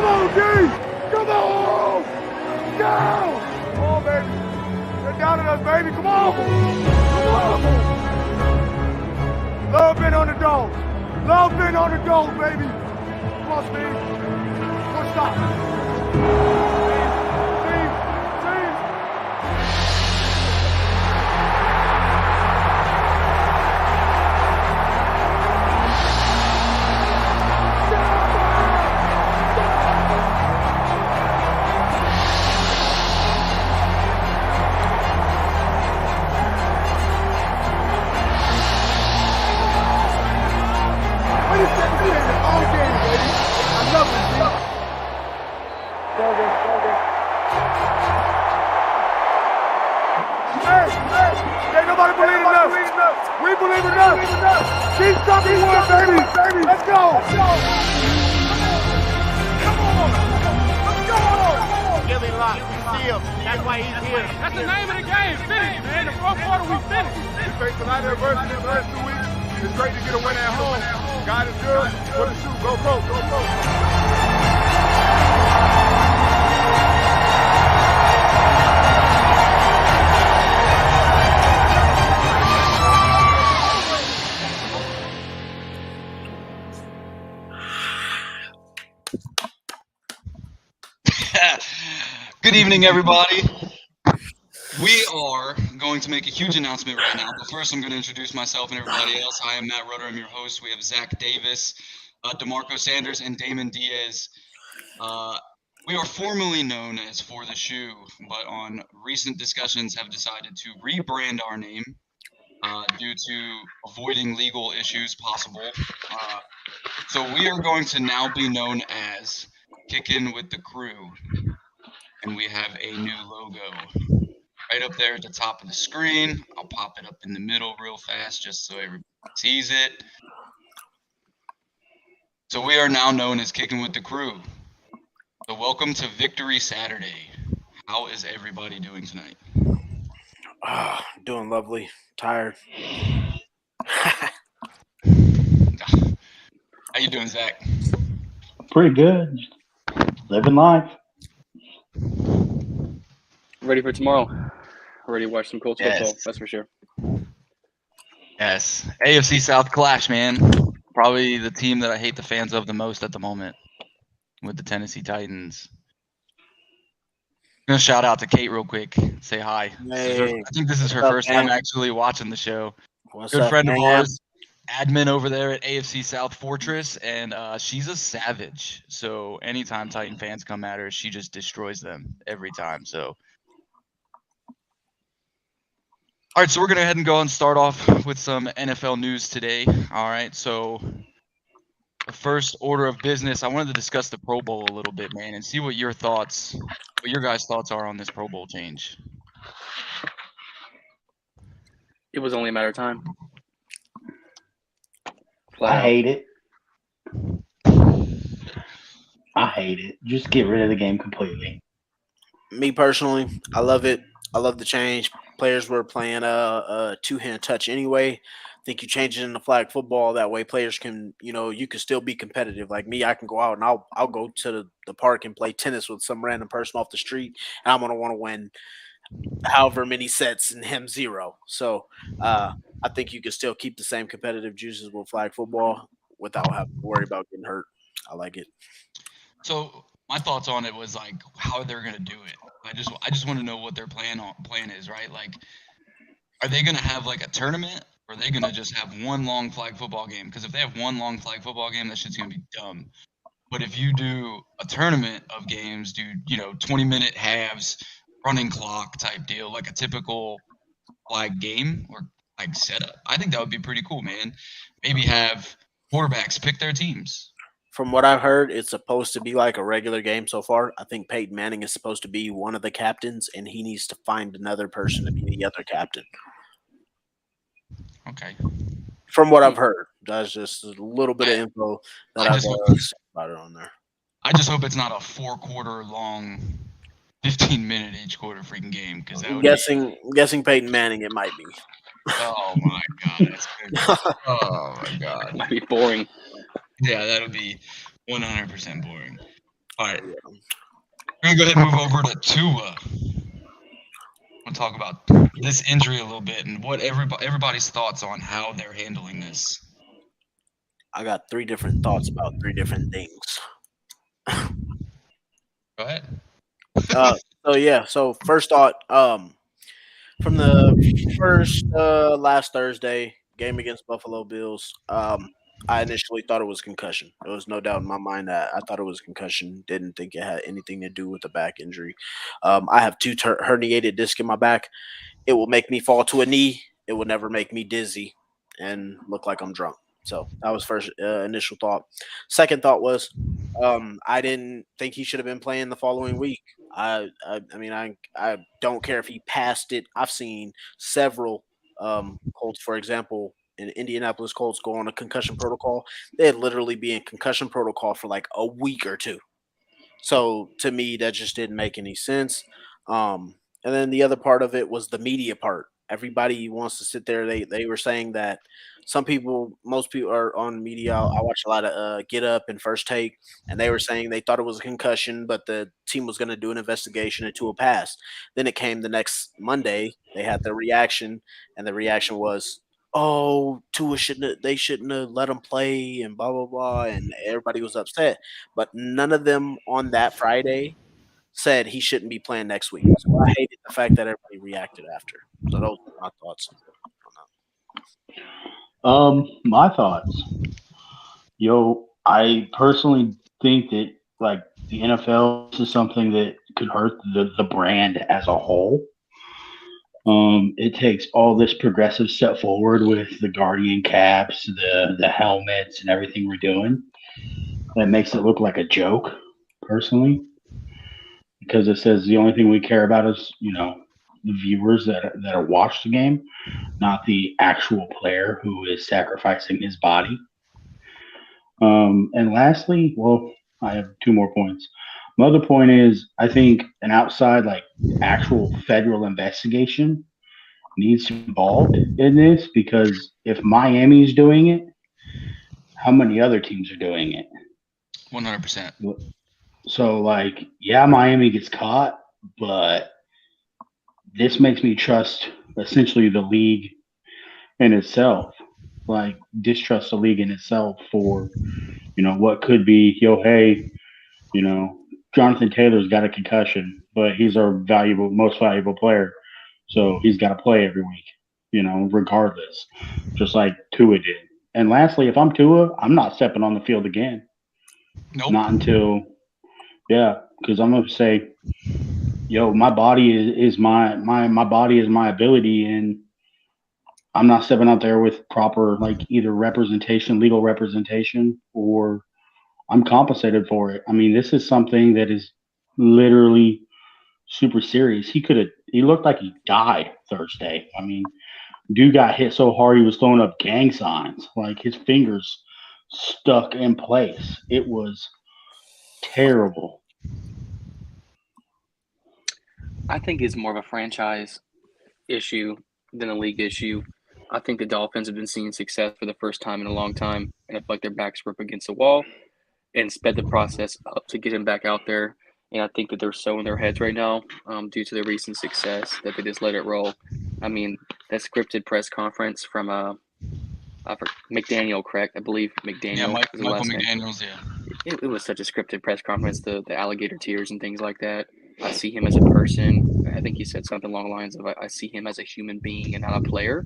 Come on, D! Come on! Down! Come on, baby. They're down at us, baby. Come on! Come on! Love being on the dogs. Love being on the dogs, baby. Come on, Steve. One stop. Steve. Ain't nobody believe in us. We believe in us. Keep talking one, baby. Let's go. Come on. Let's go. Gilly Lock, we see him. That's why he's here. That's the name of the game. Finish, man. The fourth quarter, we finished. We faced a lot of adversity in the last 2 weeks. It's great to get a win at home. God is good. For the shoot. Go, Colts. Go, Colts. Good evening, everybody. We are going to make a huge announcement right now, but first I'm going to introduce myself and everybody else. I am Matt Rudder. I'm your host. We have Zach Davis, DeMarco Sanders, and Damon Diaz. We are formerly known as For the Shoe, but on recent discussions have decided to rebrand our name due to avoiding legal issues possible. So we are going to now be known as Kickin' with the Crew. And we have a new logo right up there at the top of the screen. I'll pop it up in the middle real fast just so everybody sees it. So we are now known as Kickin' with the Crew. So welcome to Victory Saturday. How is everybody doing tonight? Doing lovely. Tired. How you doing, Zach? Pretty good. Living life. Ready for tomorrow. Ready to watch some Colts football, that's for sure. Yes. AFC South clash, man. Probably the team that I hate the fans of the most at the moment with the Tennessee Titans. I'm going to shout out to Kate real quick. Say hi. Hey. I think this is her What's up, first time man? actually watching the show. What's Good up, friend man? of ours, admin over there at AFC South Fortress, and she's a savage. So anytime Titan fans come at her, she just destroys them every time. So, all right, so we're going to go ahead and go and start off with some NFL news today. All right, so the first order of business, I wanted to discuss the Pro Bowl a little bit, man, and see what your guys' thoughts are on this Pro Bowl change. It was only a matter of time. I hate it. Just get rid of the game completely. Me personally, I love it. I love the change. Players were playing a two-hand touch anyway. I think you change it into flag football. That way players can, you can still be competitive. Like me, I can go out and I'll go to the park and play tennis with some random person off the street, and I'm going to want to win however many sets and him 0. So I think you can still keep the same competitive juices with flag football without having to worry about getting hurt. I like it. So my thoughts on it was like how they're gonna do it. I just want to know what their plan is, right? Like, are they gonna have like a tournament, or are they gonna just have one long flag football game? Because if they have one long flag football game, that shit's gonna be dumb. But if you do a tournament of games, 20-minute halves, running clock type deal, like a typical flag game or like setup, I think that would be pretty cool, man. Maybe have quarterbacks pick their teams. From what I've heard, it's supposed to be like a regular game so far. I think Peyton Manning is supposed to be one of the captains, and he needs to find another person to be the other captain. Okay. From what I've heard, that's just a little bit of info that I've seen about it on there. I just hope it's not a 4-quarter long, 15-minute each quarter freaking game. Because I'm guessing Peyton Manning, it might be. Oh my god, that's good. Oh my god, It might be boring. Yeah, that'll be 100% boring. All right. We're going to go ahead and move over to Tua. We'll talk about this injury a little bit and what everybody's thoughts on how they're handling this. I got 3 different thoughts about 3 different things. Go ahead. So first thought, from the first last Thursday game against Buffalo Bills, I initially thought it was concussion. There was no doubt in my mind that I thought it was concussion. Didn't think it had anything to do with the back injury. I have 2 herniated discs in my back. It will make me fall to a knee. It will never make me dizzy and look like I'm drunk. So that was first initial thought. Second thought was, I didn't think he should have been playing the following week. I mean, I don't care if he passed it. I've seen several Colts, for example, in Indianapolis Colts go on a concussion protocol. They'd literally be in concussion protocol for like a week or 2. So to me, that just didn't make any sense. And then the other part of it was the media part. Everybody wants to sit there. They were saying that most people are on media. I watch a lot of Get Up and First Take, and they were saying they thought it was a concussion, but the team was going to do an investigation into a pass. Then it came the next Monday. They had the reaction, and the reaction was, "Oh, they shouldn't have let him play," and blah blah blah, and everybody was upset. But none of them on that Friday said he shouldn't be playing next week. So I hated the fact that everybody reacted after. So those were my thoughts. My thoughts. I personally think that like the NFL, this is something that could hurt the brand as a whole. It takes all this progressive step forward with the Guardian caps, the helmets, and everything we're doing. That makes it look like a joke, personally, because it says the only thing we care about is the viewers that are watch the game, not the actual player who is sacrificing his body. And lastly, well, I have 2 more points. My other point is I think an outside, like actual federal investigation needs to be involved in this, because if Miami's doing it, how many other teams are doing it? 100%. So, like, yeah, Miami gets caught, but this makes me trust essentially the league in itself, like distrust the league in itself for, what could be, hey, Jonathan Taylor's got a concussion, but he's our most valuable player. So he's got to play every week, regardless, just like Tua did. And lastly, if I'm Tua, I'm not stepping on the field again. Nope. Not until, because I'm going to say, my body is my body is my ability, and I'm not stepping out there with proper, like, either legal representation, or I'm compensated for it. I mean, this is something that is literally super serious. He looked like he died Thursday. I mean, dude got hit so hard he was throwing up gang signs. Like, his fingers stuck in place. It was terrible. I think it's more of a franchise issue than a league issue. I think the Dolphins have been seeing success for the first time in a long time, and I feel like their backs were up against the wall and sped the process up to get him back out there. And I think that they're so in their heads right now due to the recent success that they just let it roll. I mean, that scripted press conference from McDaniel, correct? I believe McDaniel. Yeah, was the Michael last name. McDaniels, yeah. It was such a scripted press conference, the alligator tears and things like that. I see him as a person. I think he said something along the lines of, I see him as a human being and not a player.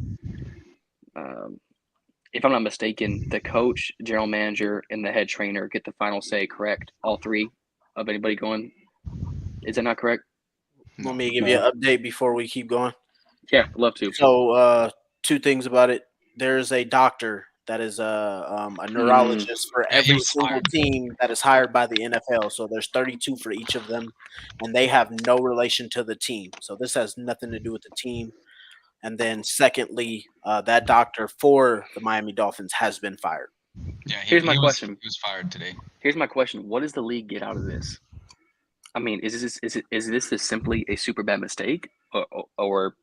If I'm not mistaken, the coach, general manager, and the head trainer get the final say, correct? All 3 of anybody going. Is that not correct? Let me give you an update before we keep going. Yeah, love to. So 2 things about it. There's a doctor that is a neurologist for every single team that is hired by the NFL. So there's 32 for each of them, and they have no relation to the team. So this has nothing to do with the team. And then secondly, that doctor for the Miami Dolphins has been fired. Yeah, here's my question. He was fired today. Here's my question. What does the league get out of this? I mean, is this simply a super bad mistake, or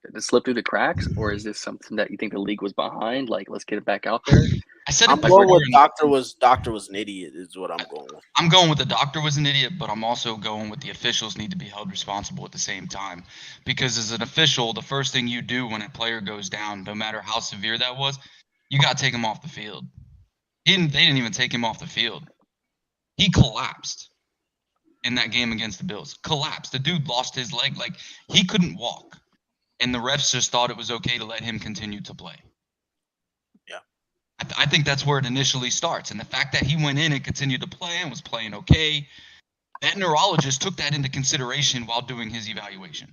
Did it slip through the cracks, or is this something that you think the league was behind? Like, let's get it back out there. I said I'm it going before. with doctor was an idiot is what I'm going with. I'm going with the doctor was an idiot, but I'm also going with the officials need to be held responsible at the same time. Because as an official, the first thing you do when a player goes down, no matter how severe that was, you got to take him off the field. They didn't even take him off the field. He collapsed in that game against the Bills. Collapsed. The dude lost his leg. Like, he couldn't walk. And the refs just thought it was okay to let him continue to play. Yeah. I think that's where it initially starts. And the fact that he went in and continued to play and was playing okay, that neurologist took that into consideration while doing his evaluation.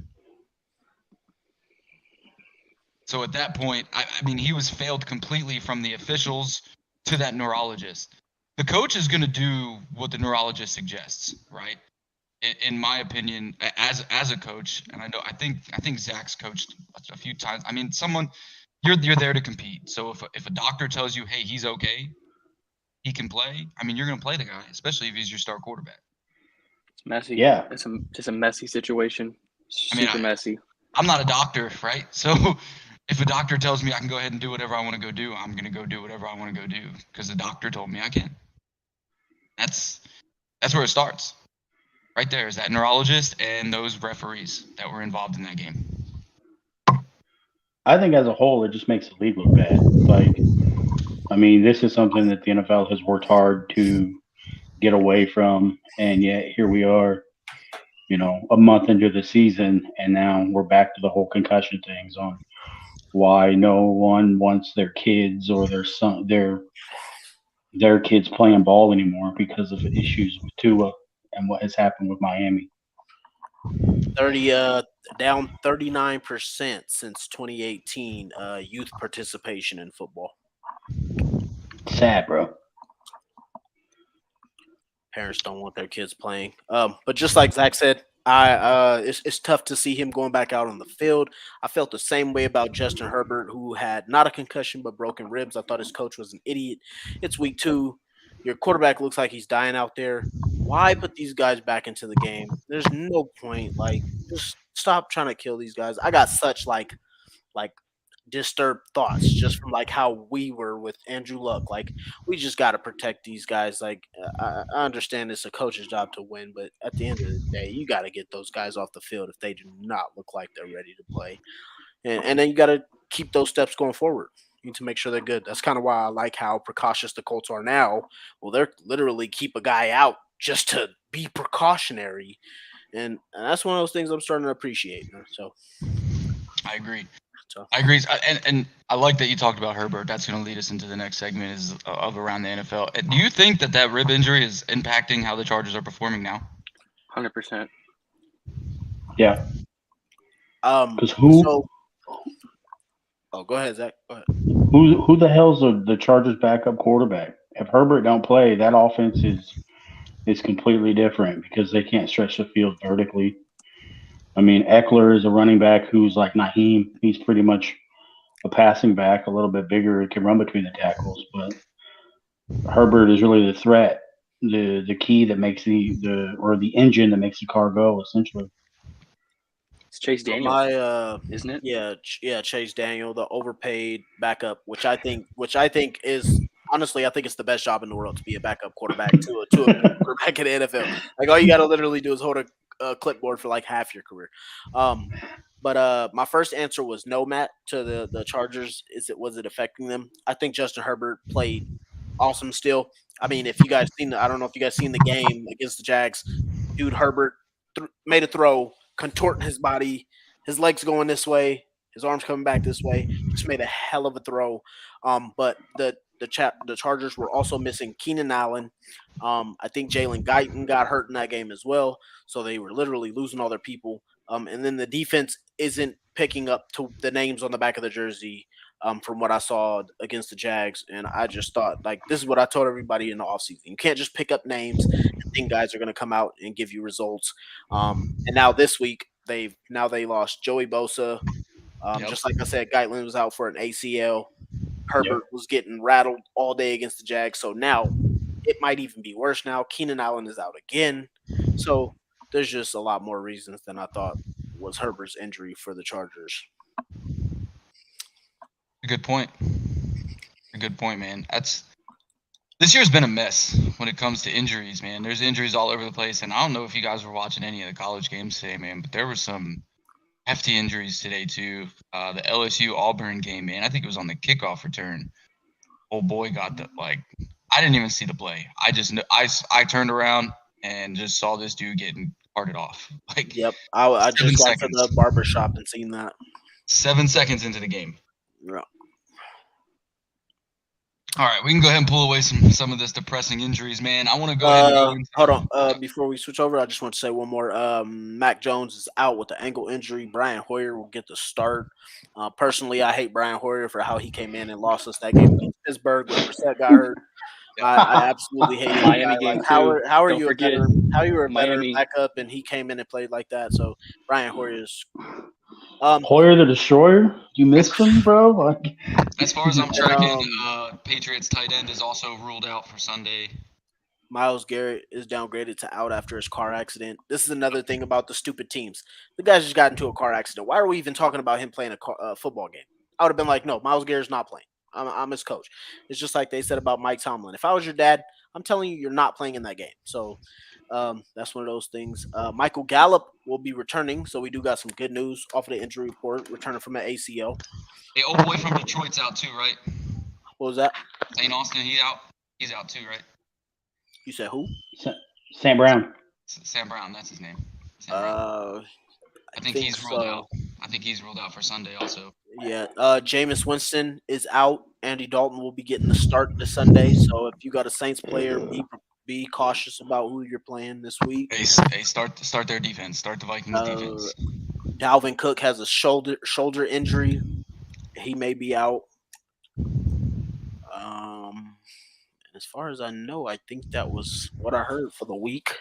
So at that point, I mean, he was failed completely from the officials to that neurologist. The coach is going to do what the neurologist suggests, right? In my opinion, as a coach, and I think Zach's coached a few times. I mean, you're there to compete. So if a doctor tells you, hey, he's okay, he can play. I mean, you're going to play the guy, especially if he's your star quarterback. It's messy. Yeah. It's just a messy situation. Super messy. I'm not a doctor, right? So if a doctor tells me I can go ahead and do whatever I want to go do, I'm going to go do whatever I want to go do because the doctor told me I can. That's where it starts. Right there is that neurologist and those referees that were involved in that game. I think as a whole, it just makes the league look bad. Like, I mean, this is something that the NFL has worked hard to get away from, and yet here we are, a month into the season, and now we're back to the whole concussion things on why no one wants their kids or their kids playing ball anymore because of issues with Tua and what has happened with Miami. 30 down 39% since 2018 youth participation in football. Sad, bro. Parents don't want their kids playing. But just like Zach said, it's tough to see him going back out on the field. I felt the same way about Justin Herbert, who had not a concussion but broken ribs. I thought his coach was an idiot. It's week 2. Your quarterback looks like he's dying out there. Why put these guys back into the game? There's no point. Like, just stop trying to kill these guys. I got such like disturbed thoughts just from like how we were with Andrew Luck. Like, we just got to protect these guys. Like, I understand it's a coach's job to win, but at the end of the day, you got to get those guys off the field if they do not look like they're ready to play. And then you got to keep those steps going forward. You need to make sure they're good. That's kind of why I like how precautious the Colts are now. Well, they're literally keep a guy out just to be precautionary. And that's one of those things I'm starting to appreciate. So I agree. So. I agree. And I like that you talked about Herbert. That's going to lead us into the next segment is of around the NFL. Do you think that rib injury is impacting how the Chargers are performing now? 100%. Yeah. Because who? Go ahead, Zach. Go ahead. Who the hell's the Chargers' backup quarterback? If Herbert don't play, that offense is completely different because they can't stretch the field vertically. I mean, Eckler is a running back who's like Naheem. He's pretty much a passing back, a little bit bigger. He can run between the tackles, but Herbert is really the threat, the key that makes the engine that makes the car go, essentially. It's Chase Daniel, isn't it? Yeah, Chase Daniel, the overpaid backup, which I think is honestly, I think it's the best job in the world to be a backup quarterback to a quarterback in the NFL. Like, all you got to literally do is hold a clipboard for like half your career. But my first answer was no, Matt, to the Chargers. Was it affecting them? I think Justin Herbert played awesome still. I mean, if you guys I don't know if you guys seen the game against the Jags. Dude, Herbert made a throw, contorting his body, his legs going this way, his arms coming back this way. Just made a hell of a throw. But the Chargers were also missing Keenan Allen. I think Jalen Guyton got hurt in that game as well. So they were literally losing all their people. And then the defense isn't picking up to the names on the back of the jersey from what I saw against the Jags. And I just thought, like, this is what I told everybody in the offseason. You can't just pick up names and think guys are going to come out and give you results. And now this week, they lost Joey Bosa. Just like I said, Guyton was out for an ACL. Herbert was getting rattled all day against the Jags. So now it might even be worse now. Keenan Allen is out again. So there's just a lot more reasons than I thought was Herbert's injury for the Chargers. good point. A good point, man. This year's been a mess when it comes to injuries, man. There's injuries all over the place, and I don't know if you guys were watching any of the college games today, man, but there were some hefty injuries today too. The LSU Auburn game, man. I think it was on the kickoff return. Old boy got I didn't even see the play. I turned around and just saw this dude getting carted off. Like Yep, I just got to seconds. the barber shop and seen that. 7 seconds into the game. Yeah. All right, we can go ahead and pull away some of this depressing injuries, man. I want to go ahead and go into Hold on. Before we switch over, I just want to say one more. Mac Jones is out with the ankle injury. Brian Hoyer will get the start. Personally, I hate Brian Hoyer for how he came in and lost us that game against Pittsburgh when Brissett got hurt. I absolutely hate it. Miami game like, how too. are Don't you forget, a better, how you were a better Miami. backup and he came in and played like that? So Brian Hoyer's Hoyer the Destroyer? You missed him, bro? Like, as far as I'm tracking, Patriots tight end is also ruled out for Sunday. Myles Garrett is downgraded to out after his car accident. This is another thing about the stupid teams. The guy just got into a car accident. Why are we even talking about him playing a football game? I would have been like, no, Myles Garrett's not playing. I'm his coach. It's just like they said about Mike Tomlin. If I was your dad, I'm telling you, you're not playing in that game. So that's one of those things. Michael Gallup will be returning, so we do got some good news off of the injury report, returning from an ACL. Hey, old boy from Detroit's out too, right? What was that? St. Austin, he's out too, right? You said who? Sam Brown. Sam Brown, that's his name. I think he's ruled out. I think he's ruled out for Sunday also. Yeah, Jameis Winston is out. Andy Dalton will be getting the start this Sunday. So if you got a Saints player, be cautious about who you're playing this week. Hey, start their defense. Start the Vikings defense. Dalvin Cook has a shoulder injury. He may be out. As far as I know, I think that was what I heard for the week.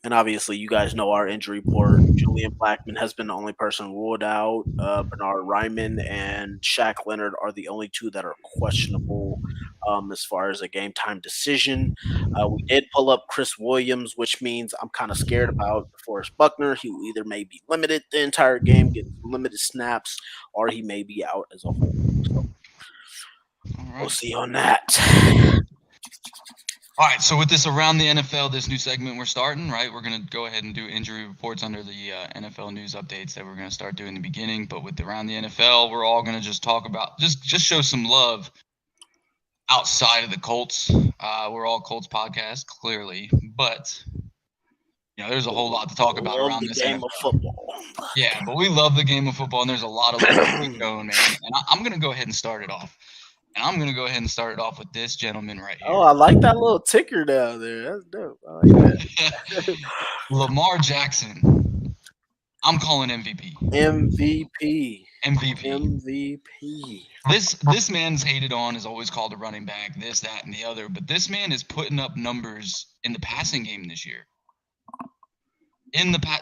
And obviously, you guys know our injury report. Julian Blackman has been the only person ruled out. Bernard Ryman and Shaq Leonard are the only two that are questionable as far as a game time decision. We did pull up Chris Williams, which means I'm kind of scared about Forrest Buckner. He will either may be limited the entire game, get limited snaps, or he may be out as a whole. So we'll see on that. All right, so with this Around the NFL, this new segment we're starting, right? We're going to go ahead and do injury reports under the NFL news updates that we're going to start doing in the beginning. But with Around the NFL, we're all going to just talk about, just show some love outside of the Colts. We're all Colts podcast, clearly. But, there's a whole lot to talk about around this game NFL. of football. Yeah, but we love the game of football, and there's a lot of love going, man. And I'm going to go ahead and start it off. And I'm going to go ahead and start it off with this gentleman right here. Oh, I like that little ticker down there. That's dope. I like that. Lamar Jackson. I'm calling MVP. MVP. This man's hated on, is always called a running back, this, that, and the other. But this man is putting up numbers in the passing game this year.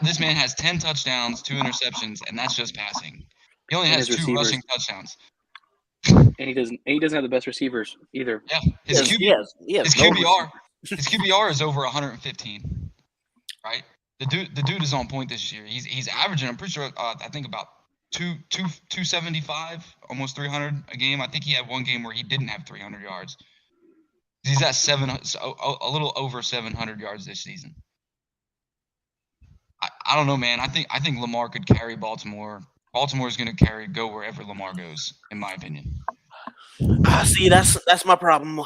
This man has 10 touchdowns, 2 interceptions, and that's just passing. He only has 2 rushing touchdowns. And he doesn't have the best receivers either. Yeah, his QBR is over 115. Right, the dude is on point this year. He's averaging, I'm pretty sure, I think about 275, almost 300 a game. I think he had one game where he didn't have 300 yards. He's at a little over 700 yards this season. I don't know, man. I think Lamar could carry Baltimore. Baltimore is going to go wherever Lamar goes, in my opinion. See, that's my problem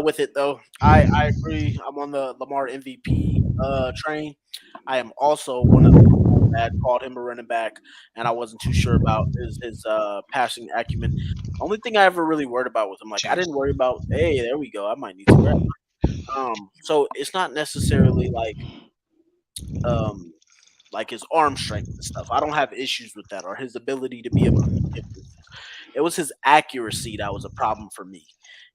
with it, though. I agree. I'm on the Lamar MVP train. I am also one of the people that called him a running back, and I wasn't too sure about his passing acumen. Only thing I ever really worried about with him, I didn't worry about. Hey, there we go. I might need to grab him. So it's not necessarily like his arm strength and stuff. I don't have issues with that, or his ability to be able to hit. It was his accuracy that was a problem for me.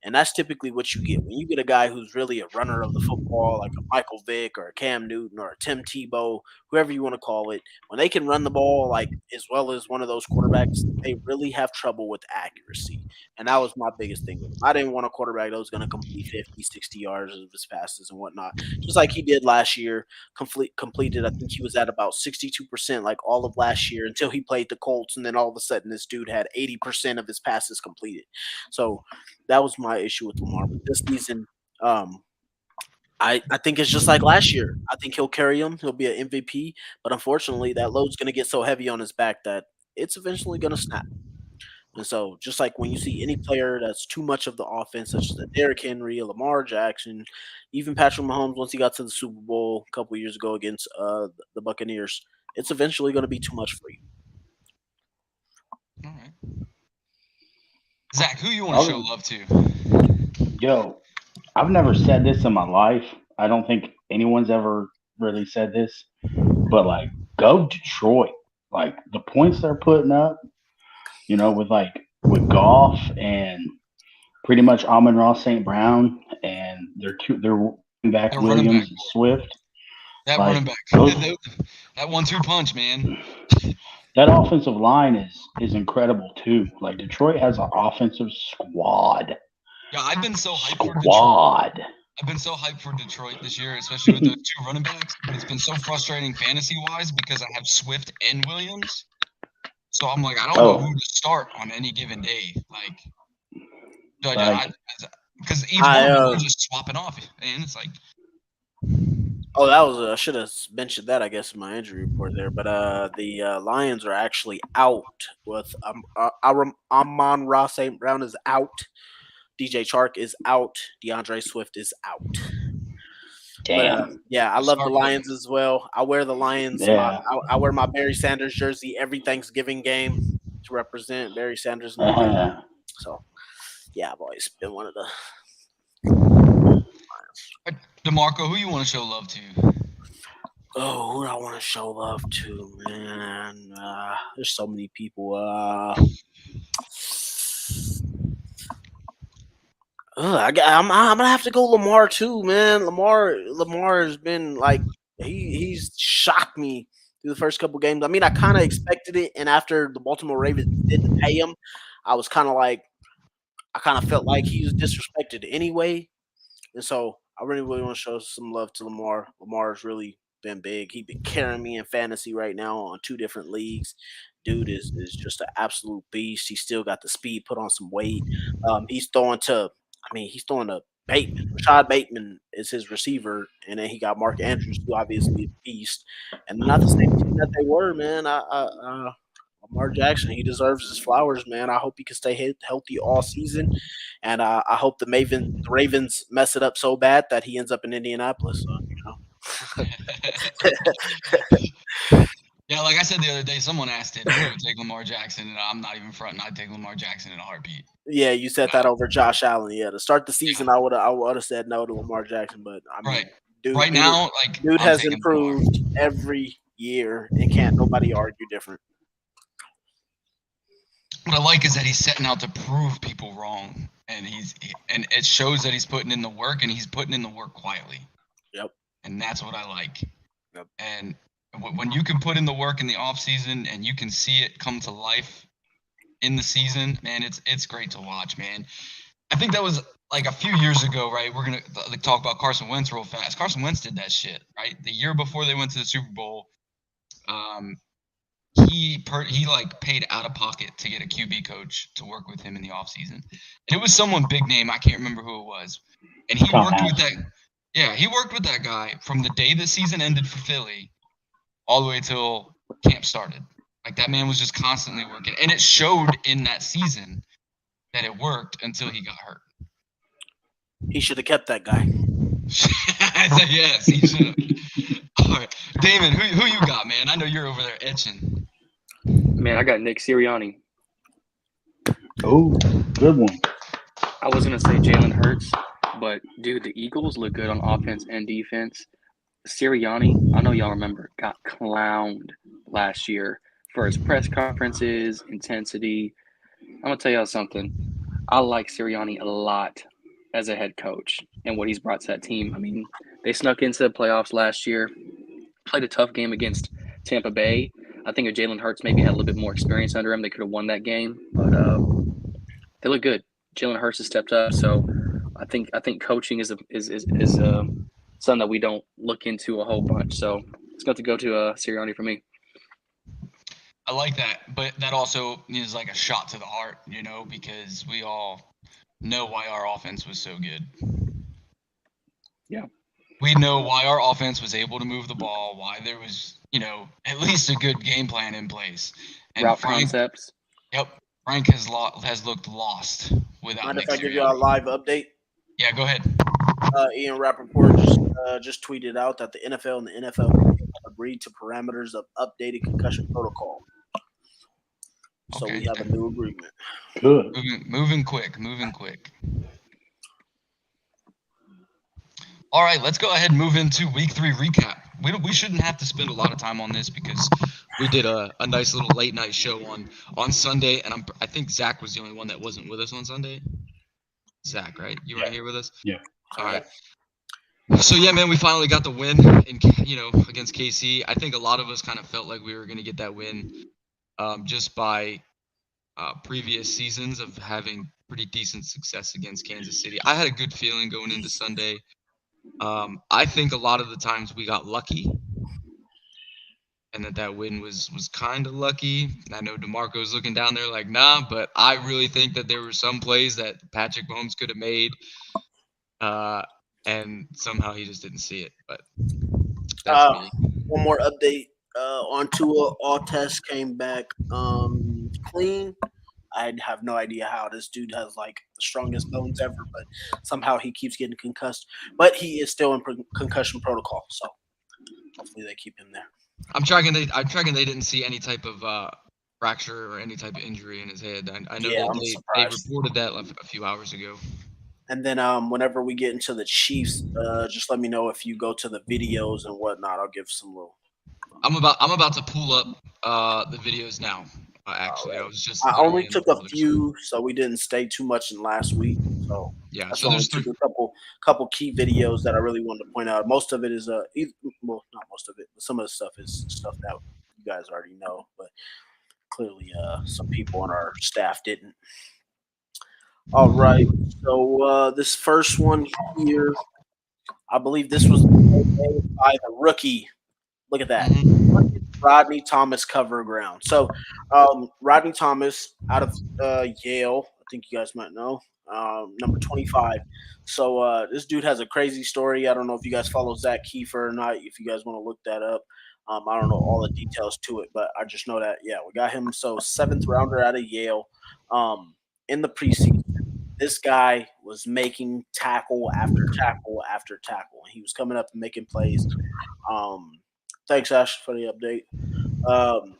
And that's typically what you get. When you get a guy who's really a runner of the football, like a Michael Vick or a Cam Newton or a Tim Tebow, whoever you want to call it, when they can run the ball as well as one of those quarterbacks, they really have trouble with accuracy. And that was my biggest thing with him. I didn't want a quarterback that was going to complete 50, 60 yards of his passes and whatnot, just like he did last year. Completed, I think he was at about 62% like all of last year until he played the Colts, and then all of a sudden this dude had 80% 50% of his passes completed. So that was my issue with Lamar. But this season, I think it's just like last year. I think he'll carry him. He'll be an MVP. But unfortunately, that load's going to get so heavy on his back that it's eventually going to snap. And so, just like when you see any player that's too much of the offense, such as Derrick Henry, Lamar Jackson, even Patrick Mahomes, once he got to the Super Bowl a couple years ago against the Buccaneers, it's eventually going to be too much for you. All right. Zach, who you want to show love to? Yo, I've never said this in my life. I don't think anyone's ever really said this, but like, go Detroit. Like the points they're putting up, with Goff and pretty much Amon-Ra St. Brown and their running back Williams and Swift. That running back, that 1-2 punch, man. That offensive line is incredible too. Like Detroit has an offensive squad. Yeah, I've been so hyped for Detroit. I've been so hyped for Detroit this year, especially with the 2 running backs. But it's been so frustrating fantasy-wise because I have Swift and Williams. So I'm like, I don't know who to start on any given day. Because each one are just swapping off, and it's like. Oh, that was I should have mentioned that, I guess, in my injury report there. But the Lions are actually out with Amon-Ra St. Brown is out. DJ Chark is out. DeAndre Swift is out. Damn. But, I love the Lions as well. I wear the Lions. Yeah. I wear my Barry Sanders jersey every Thanksgiving game to represent Barry Sanders. So, I've always been one of the. DeMarco, who you want to show love to? Oh, who do I want to show love to, man? There's so many people. I'm gonna have to go Lamar too, man. Lamar has been like he's shocked me through the first couple games. I mean, I kind of expected it, and after the Baltimore Ravens didn't pay him, I kind of felt like he was disrespected anyway, and so I really want to show some love to Lamar. Lamar's really been big. He's been carrying me in fantasy right now on 2 different leagues. Dude is just an absolute beast. He still got the speed, put on some weight. He's throwing to Bateman. Rashad Bateman is his receiver, and then he got Mark Andrews, who obviously is a beast. And they're not the same team that they were, man. Lamar Jackson, he deserves his flowers, man. I hope he can stay healthy all season, and I hope the Ravens mess it up so bad that he ends up in Indianapolis. Yeah, like I said the other day, someone asked it, who would take Lamar Jackson, and I'm not even fronting. I'd take Lamar Jackson in a heartbeat. Yeah, you said that over Josh Allen. Yeah, to start the season, I would have said no to Lamar Jackson, but I mean, dude has improved every year, and can't nobody argue different. What I like is that he's setting out to prove people wrong, and it shows that he's putting in the work, and he's putting in the work quietly. Yep. And that's what I like. Yep. And when you can put in the work in the off season and you can see it come to life in the season, man, it's great to watch, man. I think that was like a few years ago, right? We're gonna talk about Carson Wentz real fast. Carson Wentz did that shit, right? The year before they went to the Super Bowl, he paid out of pocket to get a QB coach to work with him in the offseason. And it was someone big name. I can't remember who it was. And he worked with that. Yeah, he worked with that guy from the day the season ended for Philly all the way till camp started. Like that man was just constantly working. And it showed in that season that it worked until he got hurt. He should have kept that guy. Yes, he should have. All right. Damon, who you got, man? I know you're over there itching. Man, I got Nick Sirianni. Oh, good one. I was going to say Jalen Hurts, but, dude, the Eagles look good on offense and defense. Sirianni, I know y'all remember, got clowned last year for his press conferences, intensity. I'm going to tell y'all something. I like Sirianni a lot as a head coach and what he's brought to that team. I mean, they snuck into the playoffs last year, played a tough game against Tampa Bay. I think if Jalen Hurts maybe had a little bit more experience under him, they could have won that game. But they look good. Jalen Hurts has stepped up, so I think coaching is something that we don't look into a whole bunch. So it's got to go to Sirianni for me. I like that, but that also is like a shot to the heart, because we all know why our offense was so good. Yeah. We know why our offense was able to move the ball, why there was, at least a good game plan in place. And Route Frank, concepts. Yep, Frank has looked lost without Mind Nick if I give you Sirianni. a live update? Yeah, go ahead. Ian Rappaport just tweeted out that the NFL and the NFL agreed to parameters of updated concussion protocol. So Okay. we have a new agreement. Good. Moving quick. All right, let's go ahead and move into week 3 recap. We shouldn't have to spend a lot of time on this because we did a nice little late night show on Sunday, and I think Zach was the only one that wasn't with us on Sunday. Zach, right? You were here with us? Yeah. All right. So yeah, man, we finally got the win against KC. I think a lot of us kind of felt like we were going to get that win just by previous seasons of having pretty decent success against Kansas City. I had a good feeling going into Sunday. I think a lot of the times we got lucky, and that win was kind of lucky. I know DeMarco's looking down there like, nah, but I really think that there were some plays that Patrick Mahomes could have made, and somehow he just didn't see it. But that's me. One more update on Tua. All tests came back clean. I have no idea how this dude has like the strongest bones ever, but somehow he keeps getting concussed. But he is still in concussion protocol, so hopefully they keep him there. I'm tracking they didn't see any type of fracture or any type of injury in his head. I know that they reported that a few hours ago. And then whenever we get into the Chiefs, just let me know if you go to the videos and whatnot. I'll give some little. I'm about to pull up the videos now. Actually, right. I only took a few, so we didn't stay too much in last week. So yeah, so there's took a couple key videos that I really wanted to point out. Most of it is not most of it, but some of the stuff is stuff that you guys already know, but clearly some people on our staff didn't. All right, so this first one here, I believe this was by the rookie. Look at that. Rodney Thomas cover ground. So Rodney Thomas out of Yale, I think you guys might know, number 25. So this dude has a crazy story. I don't know if you guys follow Zach Kiefer or not, if you guys want to look that up. I don't know all the details to it, but I just know that, yeah, we got him. So 7th rounder out of Yale in the preseason. This guy was making tackle after tackle after tackle. He was coming up and making plays. Thanks, Ash, for the update.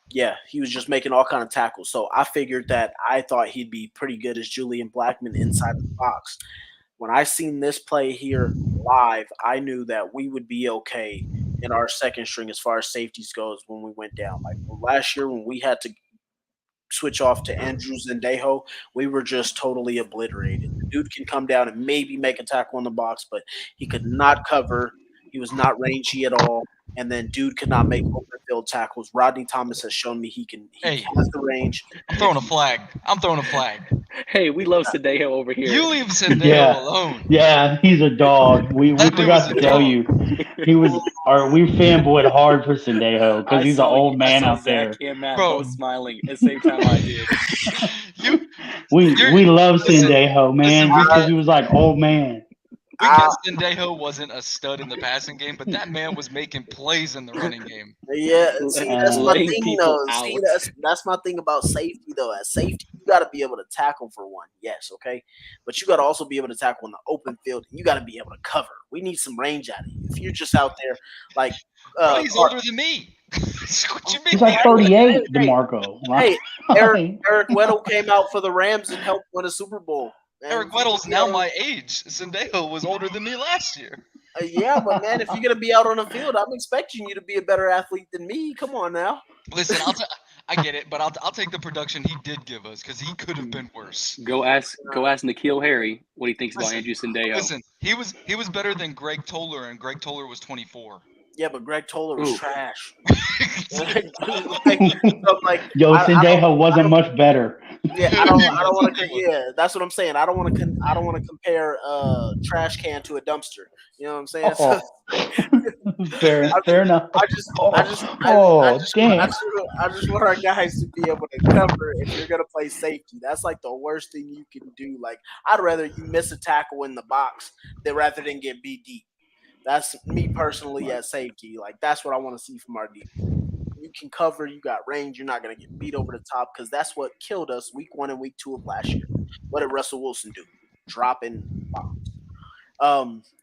Yeah, he was just making all kind of tackles. So I figured that I thought he'd be pretty good as Julian Blackmon inside the box. When I seen this play here live, I knew that we would be okay in our second string as far as safeties goes when we went down. Like last year when we had to switch off to Andrews and Dejo, we were just totally obliterated. The dude can come down and maybe make a tackle in the box, but he could not cover. He was not rangy at all. And then dude could not make open field tackles. Rodney Thomas has shown me he has the range. I'm throwing a flag. Hey, we love Sadeo over here. You leave Sadeo alone. Yeah, he's a dog. We forgot to tell you. We fanboyed hard for Sendejo because he's an old man out there. Zach and Matt both smiling at the same time I did. We love Sendejo, man, because he was like old man. We guessed Sendejo wasn't a stud in the passing game, but that man was making plays in the running game. Yeah, see, that's my thing, though. See, that's my thing about safety, though. At safety, you got to be able to tackle for one, yes, okay? But you got to also be able to tackle in the open field, and you got to be able to cover. We need some range out of you. If you're just out there, like he's older than me. What you mean? He's like 38, DeMarco. Hey, Eric Weddle came out for the Rams and helped win a Super Bowl. Eric Weddle's now my age. Sendejo was older than me last year. Yeah, but man, if you're gonna be out on the field, I'm expecting you to be a better athlete than me. Come on now. Listen, I get it, but I'll take the production he did give us because he could have been worse. Go ask N'Keal Harry what he thinks about Andrew Sendejo. Listen, he was better than Greg Toller, and Greg Toller was 24. Yeah, but Greg Toller was Ooh. trash. So I'm like, Yo, I Sendejo wasn't much better. yeah, I don't want to. Yeah, that's what I'm saying. I don't want to. I don't want to compare trash can to a dumpster. You know what I'm saying? So Fair enough. Damn. I just want our guys to be able to cover if you're gonna play safety. That's like the worst thing you can do. Like I'd rather you miss a tackle in the box than rather than get beat deep. That's me personally at safety. Like that's what I want to see from our defense. You can cover, you got range, you're not gonna get beat over the top because that's what killed us week 1 and week 2 of last year. What did Russell Wilson do? Dropping bombs.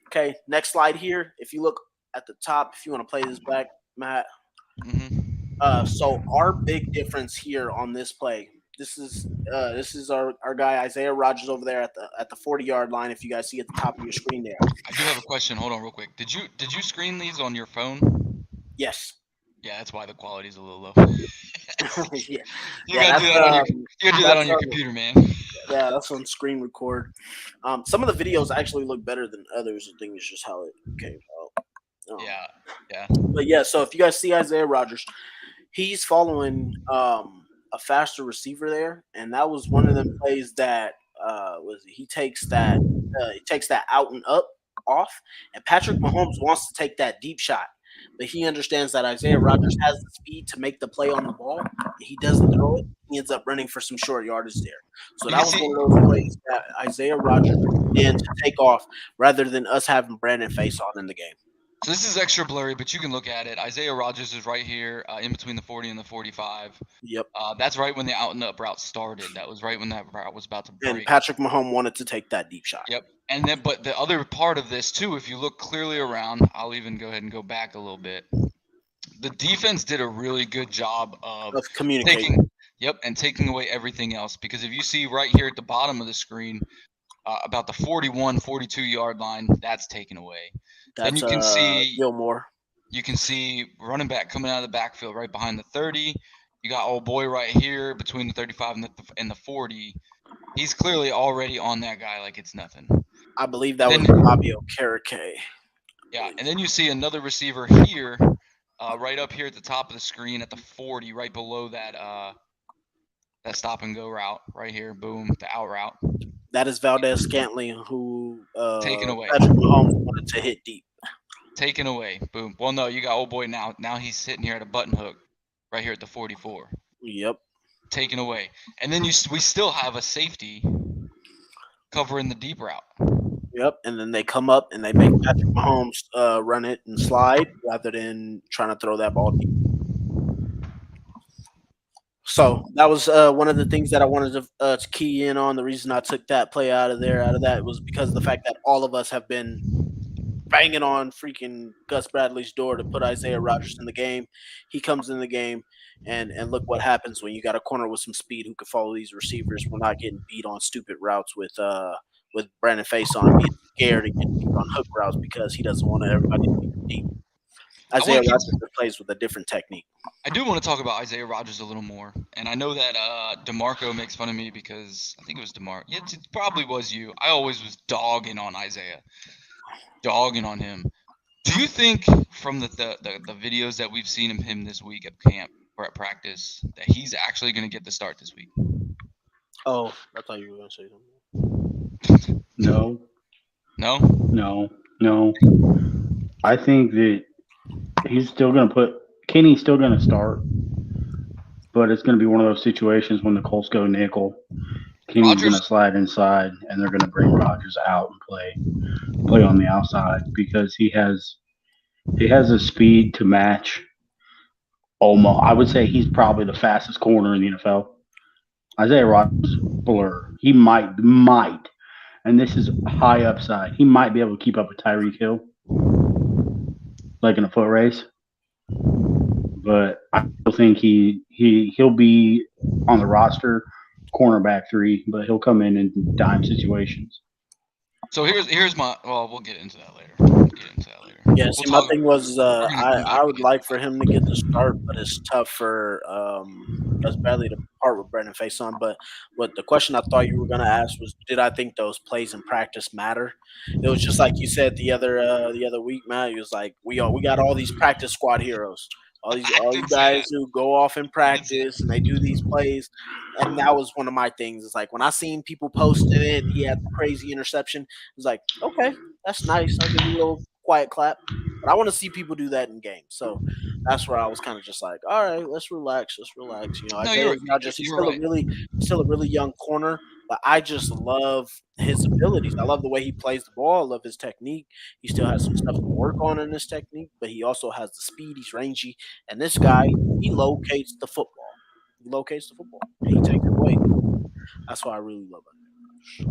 Okay, next slide here. If you look at the top, if you want to play this back, Matt. So our big difference here on this play. This is our guy Isaiah Rodgers over there at the 40-yard line. If you guys see at the top of your screen there. I do have a question. Hold on, real quick. Did you screen these on your phone? Yes. Yeah, that's why the quality's a little low. Yeah. You gotta do that on your computer, man. Yeah, that's on screen record. Some of the videos actually look better than others. I think it's just how it came out. Yeah. But yeah, so if you guys see Isaiah Rodgers, he's following a faster receiver there, and that was one of the plays that he takes that out and up off, and Patrick Mahomes wants to take that deep shot, but he understands that Isaiah Rodgers has the speed to make the play on the ball, and he doesn't throw it. He ends up running for some short yardage there. So that was one of those plays that Isaiah Rodgers began to take off rather than us having Brandon face on in the game. So this is extra blurry, but you can look at it. Isaiah Rodgers is right here in between the 40 and the 45. Yep. That's right when the out and up route started. That was right when that route was about to break. And Patrick Mahomes wanted to take that deep shot. Yep. And then, but the other part of this too, if you look clearly around, I'll even go ahead and go back a little bit. The defense did a really good job of communicating. Taking away everything else. Because if you see right here at the bottom of the screen, about the 41, 42-yard line, that's taken away. Then you can see Gilmore. You can see running back coming out of the backfield right behind the 30. You got old boy right here between the 35 and the 40. He's clearly already on that guy like it's nothing. I believe that was Fabio Carrique. Yeah, and then you see another receiver here, right up here at the top of the screen at the 40, right below that stop and go route right here. Boom, the out route. That is Valdez Scantling, who taken away. Patrick Mahomes wanted to hit deep. Taken away. Boom. Well, no, you got old boy now. Now he's sitting here at a button hook, right here at the 44. Yep. Taken away, and then we still have a safety covering the deep route. Yep, and then they come up and they make Patrick Mahomes run it and slide rather than trying to throw that ball deep. So that was one of the things that I wanted to key in on. The reason I took that play out of that was because of the fact that all of us have been banging on freaking Gus Bradley's door to put Isaiah Rodgers in the game. He comes in the game, and look what happens when you got a corner with some speed who can follow these receivers. We're not getting beat on stupid routes with Brandon Faison being scared to get beat on hook routes because he doesn't want everybody to be deep. Isaiah Rodgers plays with a different technique. I do want to talk about Isaiah Rodgers a little more. And I know that DeMarco makes fun of me because I think it was DeMarco. Yeah, it probably was you. I always was dogging on Isaiah. Dogging on him. Do you think from the videos that we've seen of him this week at camp or at practice that he's actually going to get the start this week? Oh, I thought you were going to say something. No. No? No. I think that he's still going to Kenny's still going to start, but it's going to be one of those situations when the Colts go nickel. Kenny's going to slide inside, and they're going to bring Rodgers out and play on the outside because he has the speed to match. Almost, I would say he's probably the fastest corner in the NFL. Isaiah Rodgers, blur. He might, and this is high upside. He might be able to keep up with Tyreek Hill, like in a foot race. But I still think he'll be on the roster, cornerback 3, but he'll come in dime situations. So here's my. Well, we'll get into that later. Yeah, see, my thing was I would like for him to get the start, but it's tough for Gus Bradley to part with Brendan Face on. But what the question I thought you were going to ask was, did I think those plays in practice matter? It was just like you said the other week, Matt. It was like we got all these practice squad heroes, I all did you say guys that. who go off in I did say practice and they do these plays. And that was one of my things. It's like when I seen people posting it, he had the crazy interception. It was like, okay, that's nice. I'll give you a little quiet clap. But I want to see people do that in games. So that's where I was kind of just like, all right, let's relax, let's relax. You know, no, Isaiah's now you're just you're right. he's still a really young corner, but I just love his abilities. I love the way he plays the ball. I love his technique. He still has some stuff to work on in his technique, but he also has the speed. He's rangy, and this guy, he locates the football. He locates the football, and he takes it away. That's why I really love it.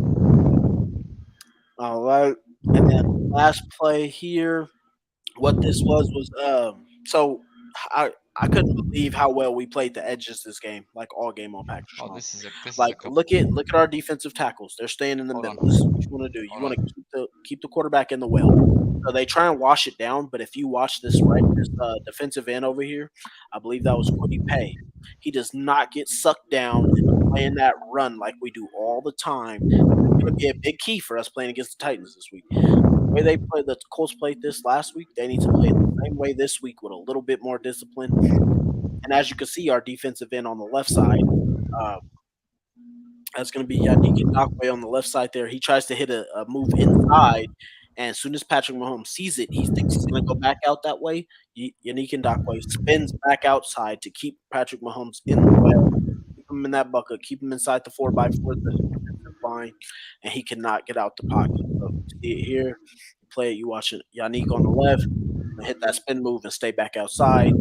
All right, and then last play here. What this was so I couldn't believe how well we played the edges this game, like all game on Packers Oh, Strong. this is a Like couple. look at our defensive tackles. They're staying in the Hold middle. on. This is what you want to do. You Hold want on. to keep the quarterback in the well. So they try and wash it down, but if you watch this defensive end over here, I believe that was Quiddy Pay. He does not get sucked down into playing that run like we do all the time. It's going to be a big key for us playing against the Titans this week. The way they played the Colts played this last week, they need to play it the same way this week with a little bit more discipline. And as you can see, our defensive end on the left side, uh, that's going to be Yannick Ngakoue on the left side there. He tries to hit a move inside, and as soon as Patrick Mahomes sees it, he thinks he's going to go back out that way. Yannick Ngakoue spins back outside to keep Patrick Mahomes in the well, keep him in that bucket, keep him inside the 4x4 defensive line, and he cannot get out the pocket. So you see it here, you play it, you watch it. Yannick on the left, hit that spin move and stay back outside.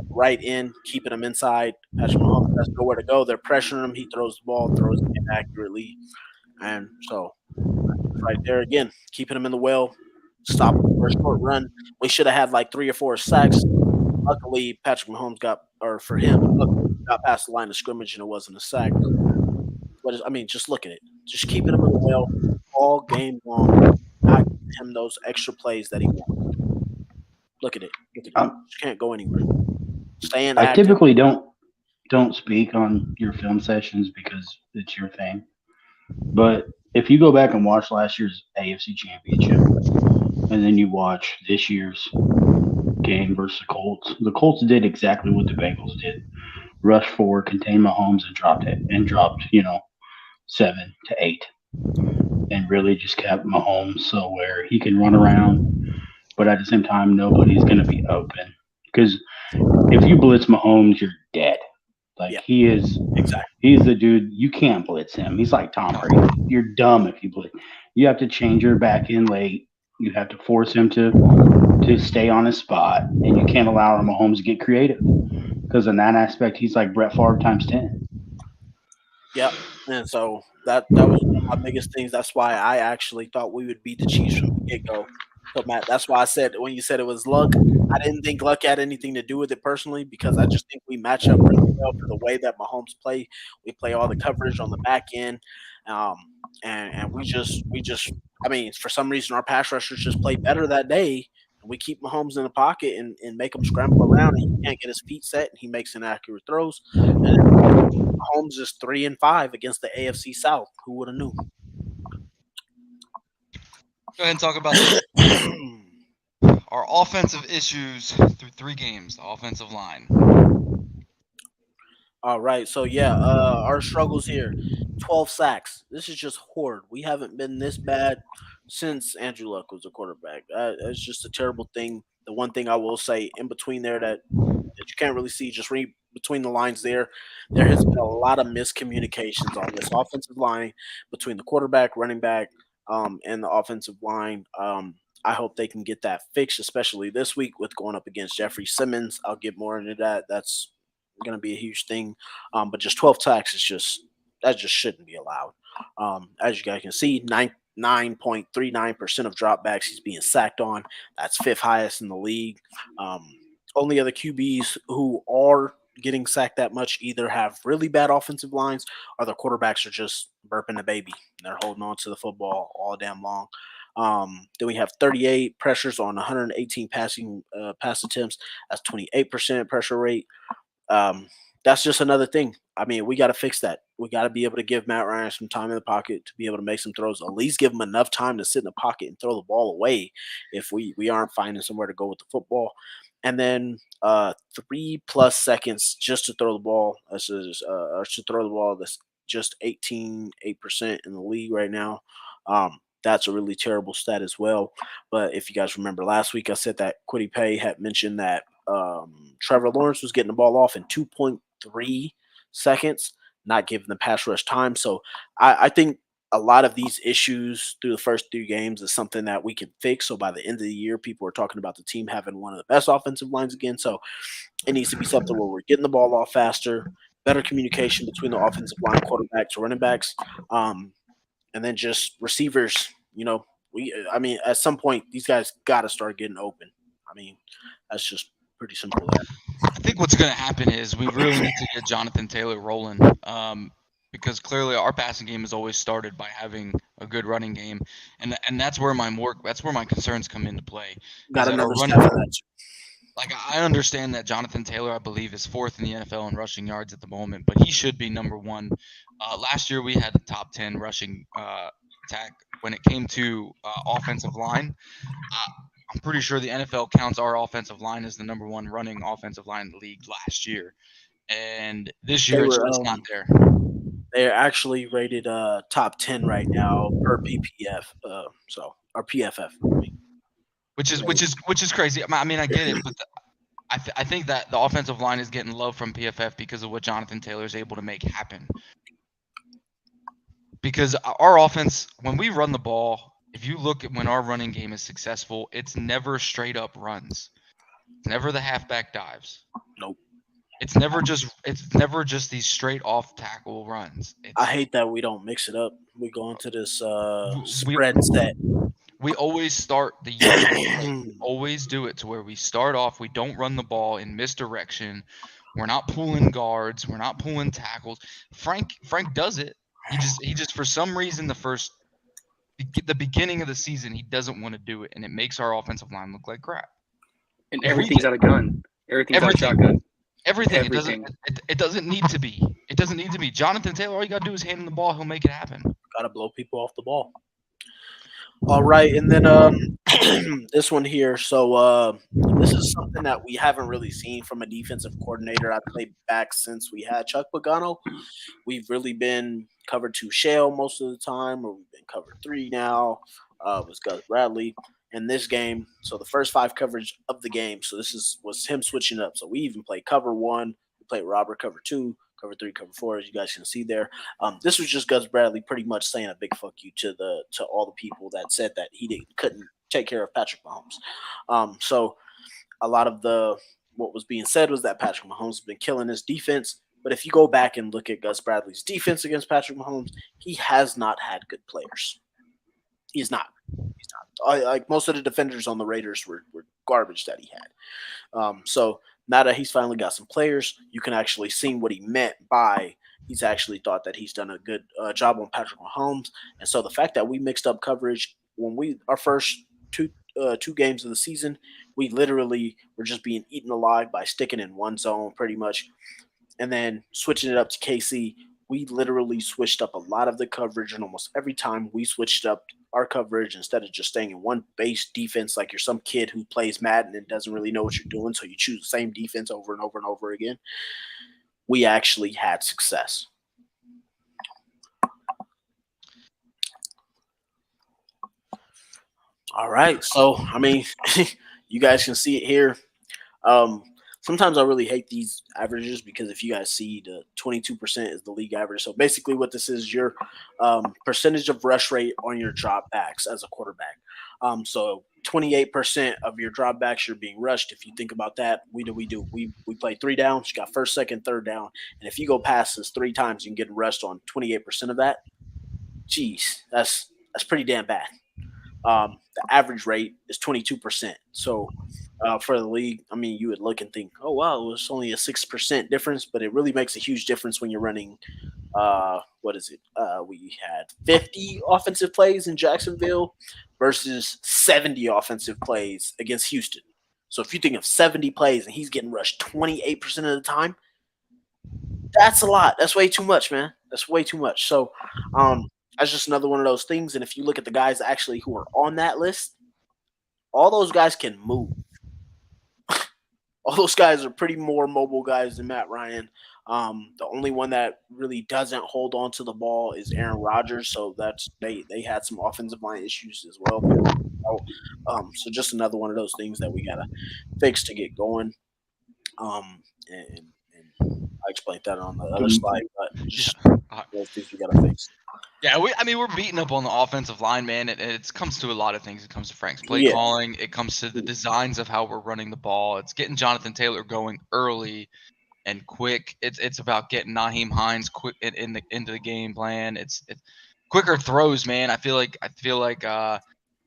Right in, keeping him inside. Patrick Mahomes has nowhere to go. They're pressuring him. He throws the ball, throws it inaccurately. And so right there again, keeping him in the well, stop for a short run. We should have had like 3 or 4 sacks. Luckily, Patrick Mahomes got past the line of scrimmage and it wasn't a sack. But I mean, just look at it. Just keeping him in the well all game long, not giving him those extra plays that he wants. Look at it. Look at it. Just can't go anywhere. Staying I active. typically don't speak on your film sessions because it's your thing. But if you go back and watch last year's AFC Championship, and then you watch this year's game versus the Colts did exactly what the Bengals did: rush forward, contain Mahomes, and dropped 7 to 8, and really just kept Mahomes so where he can run around, but at the same time nobody's going to be open because if you blitz Mahomes, you're dead. Like Yeah, he is, exactly. he's the dude you can't blitz him. He's like Tom Brady. You're dumb if you blitz. You have to change your back in late. You have to force him to stay on his spot, and you can't allow Mahomes to get creative because in that aspect, he's like Brett Favre times 10. Yep. And so that was one of my biggest things. That's why I actually thought we would beat the Chiefs from the get go. So Matt, that's why I said when you said it was luck, I didn't think luck had anything to do with it personally because I just think we match up really well for the way that Mahomes play. We play all the coverage on the back end, um, and we just I mean for some reason our pass rushers just play better that day. And we keep Mahomes in the pocket and make him scramble around, and he can't get his feet set, and he makes inaccurate throws. And Mahomes is 3-5 against the AFC South. Who would have knew? Go ahead and talk about our offensive issues through 3 games. The offensive line. All right, so yeah, our struggles here: 12 sacks. This is just horrid. We haven't been this bad since Andrew Luck was a quarterback. It's just a terrible thing. The one thing I will say in between there that you can't really see, just read between the lines there has been a lot of miscommunications on this offensive line between the quarterback, running back, and the offensive line. I hope they can get that fixed, especially this week with going up against Jeffrey Simmons. I'll get more into that. That's going to be a huge thing. But just 12 sacks is that just shouldn't be allowed. As you guys can see, 9.39% of dropbacks he's being sacked on. That's 5th highest in the league. Only other QBs who are getting sacked that much either have really bad offensive lines or their quarterbacks are just burping the baby. They're holding on to the football all damn long. Then we have 38 pressures on 118 pass attempts. That's 28% pressure rate. That's just another thing. I mean, we got to fix that. We got to be able to give Matt Ryan some time in the pocket to be able to make some throws. At least give him enough time to sit in the pocket and throw the ball away if we aren't finding somewhere to go with the football. And then 3+ seconds just to throw the ball. This is to throw the ball. That's just 8% in the league right now. That's a really terrible stat as well. But if you guys remember last week, I said that Kwity Paye had mentioned that Trevor Lawrence was getting the ball off in 2.3 seconds, not giving the pass rush time. So I think a lot of these issues through the first 3 games is something that we can fix. So by the end of the year, people are talking about the team having one of the best offensive lines again. So it needs to be something where we're getting the ball off faster, better communication between the offensive line, quarterbacks, running backs, and then just receivers. I mean, at some point, these guys got to start getting open. I mean, that's just pretty simple. I think what's going to happen is we really need to get Jonathan Taylor rolling, because clearly our passing game has always started by having a good running game, and that's where my concerns come into play. Got Is that our another running, step for that. like I understand that Jonathan Taylor, I believe, is 4th in the NFL in rushing yards at the moment, but he should be number 1. Last year we had the top 10 rushing attack when it came to offensive line. I'm pretty sure the NFL counts our offensive line as the number 1 running offensive line in the league last year, and this year it's just not there. They're actually rated top 10 right now per PPF. Or PFF. Which is crazy. I mean, I get it, but I think that the offensive line is getting love from PFF because of what Jonathan Taylor is able to make happen. Because our offense, when we run the ball, if you look at when our running game is successful, it's never straight up runs. It's never the halfback dives. Nope. It's never just these straight off tackle runs. I hate that we don't mix it up. We go into this spread set. We always start the year. We always do it to where we start off. We don't run the ball in misdirection. We're not pulling guards. We're not pulling tackles. Frank does it. He just for some reason the beginning of the season he doesn't want to do it, and it makes our offensive line look like crap. And everything's out of gun. Everything's out of shotgun. Everything. It doesn't need to be. It doesn't need to be. Jonathan Taylor, all you gotta do is hand him the ball. He'll make it happen. Gotta blow people off the ball. All right, and then this one here. So this is something that we haven't really seen from a defensive coordinator. I played back since we had Chuck Pagano. We've really been cover 2 shell most of the time, or we've been cover 3 now. Was Gus Bradley in this game. So the first 5 coverage of the game. So this was him switching up. So we even played cover 1. We played Robert cover 2. Cover 3, cover 4, as you guys can see there. This was just Gus Bradley pretty much saying a big fuck you to all the people that said that he couldn't take care of Patrick Mahomes. So a lot of what was being said was that Patrick Mahomes has been killing his defense. But if you go back and look at Gus Bradley's defense against Patrick Mahomes, he has not had good players. He's not. Like most of the defenders on the Raiders were garbage that he had. So now that he's finally got some players, you can actually see what he meant by he's actually thought that he's done a good job on Patrick Mahomes. And so the fact that we mixed up coverage when our first two games of the season, we literally were just being eaten alive by sticking in one zone pretty much. And then switching it up to KC, we literally switched up a lot of the coverage, and almost every time we switched up our coverage instead of just staying in one base defense like you're some kid who plays Madden and doesn't really know what you're doing, so you choose the same defense over and over and over again. We actually had success. All right, so I mean, you guys can see it here. Sometimes I really hate these averages because if you guys see the 22% is the league average. So basically what this is your percentage of rush rate on your dropbacks as a quarterback. So 28% of your dropbacks you're being rushed. If you think about that, we play 3 downs. You got first, second, third down. And if you go past this 3 times, you can get rushed on 28% of that. Jeez, that's pretty damn bad. The average rate is 22%. So for the league, I mean, you would look and think, oh, wow, it was only a 6% difference, but it really makes a huge difference when you're running, we had 50 offensive plays in Jacksonville versus 70 offensive plays against Houston. So if you think of 70 plays and he's getting rushed 28% of the time, That's a lot. That's way too much, man. That's way too much. So, that's just another one of those things. And if you look at the guys actually who are on that list, all those guys can move. All those guys are pretty more mobile guys than Matt Ryan. The only one that really doesn't hold on to the ball is Aaron Rodgers. So that's they had some offensive line issues as well. So just another one of those things that we gotta fix to get going. And I explained that on the other slide, but just those things we gotta fix. Yeah, we're beating up on the offensive line, man. It comes to a lot of things. It comes to Frank's play Yeah. calling. It comes to the designs of how we're running the ball. It's getting Jonathan Taylor going early and quick. It's about getting Naheem Hines quick into the game plan. It's quicker throws, man. I feel like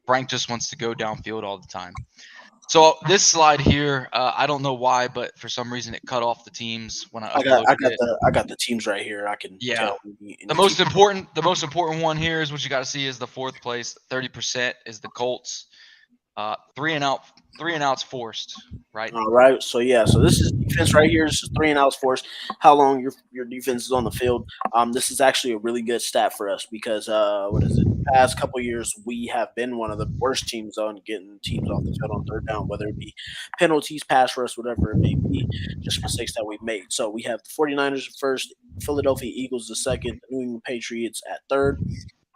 Frank just wants to go downfield all the time. So this slide here, I don't know why, but for some reason it cut off the teams when I uploaded it. I got the teams right here. I can tell. The most important one here is what you got to see is the fourth place. 30% is the Colts. 3 and outs forced, right? All right. So this is defense right here. This is 3 and outs forced. How long your defense is on the field. This is actually a really good stat for us because the past couple years we have been one of the worst teams on getting teams off the field on third down, whether it be penalties, pass rush, whatever it may be, just mistakes that we've made. So we have the 49ers first, Philadelphia Eagles the second, the New England Patriots at third,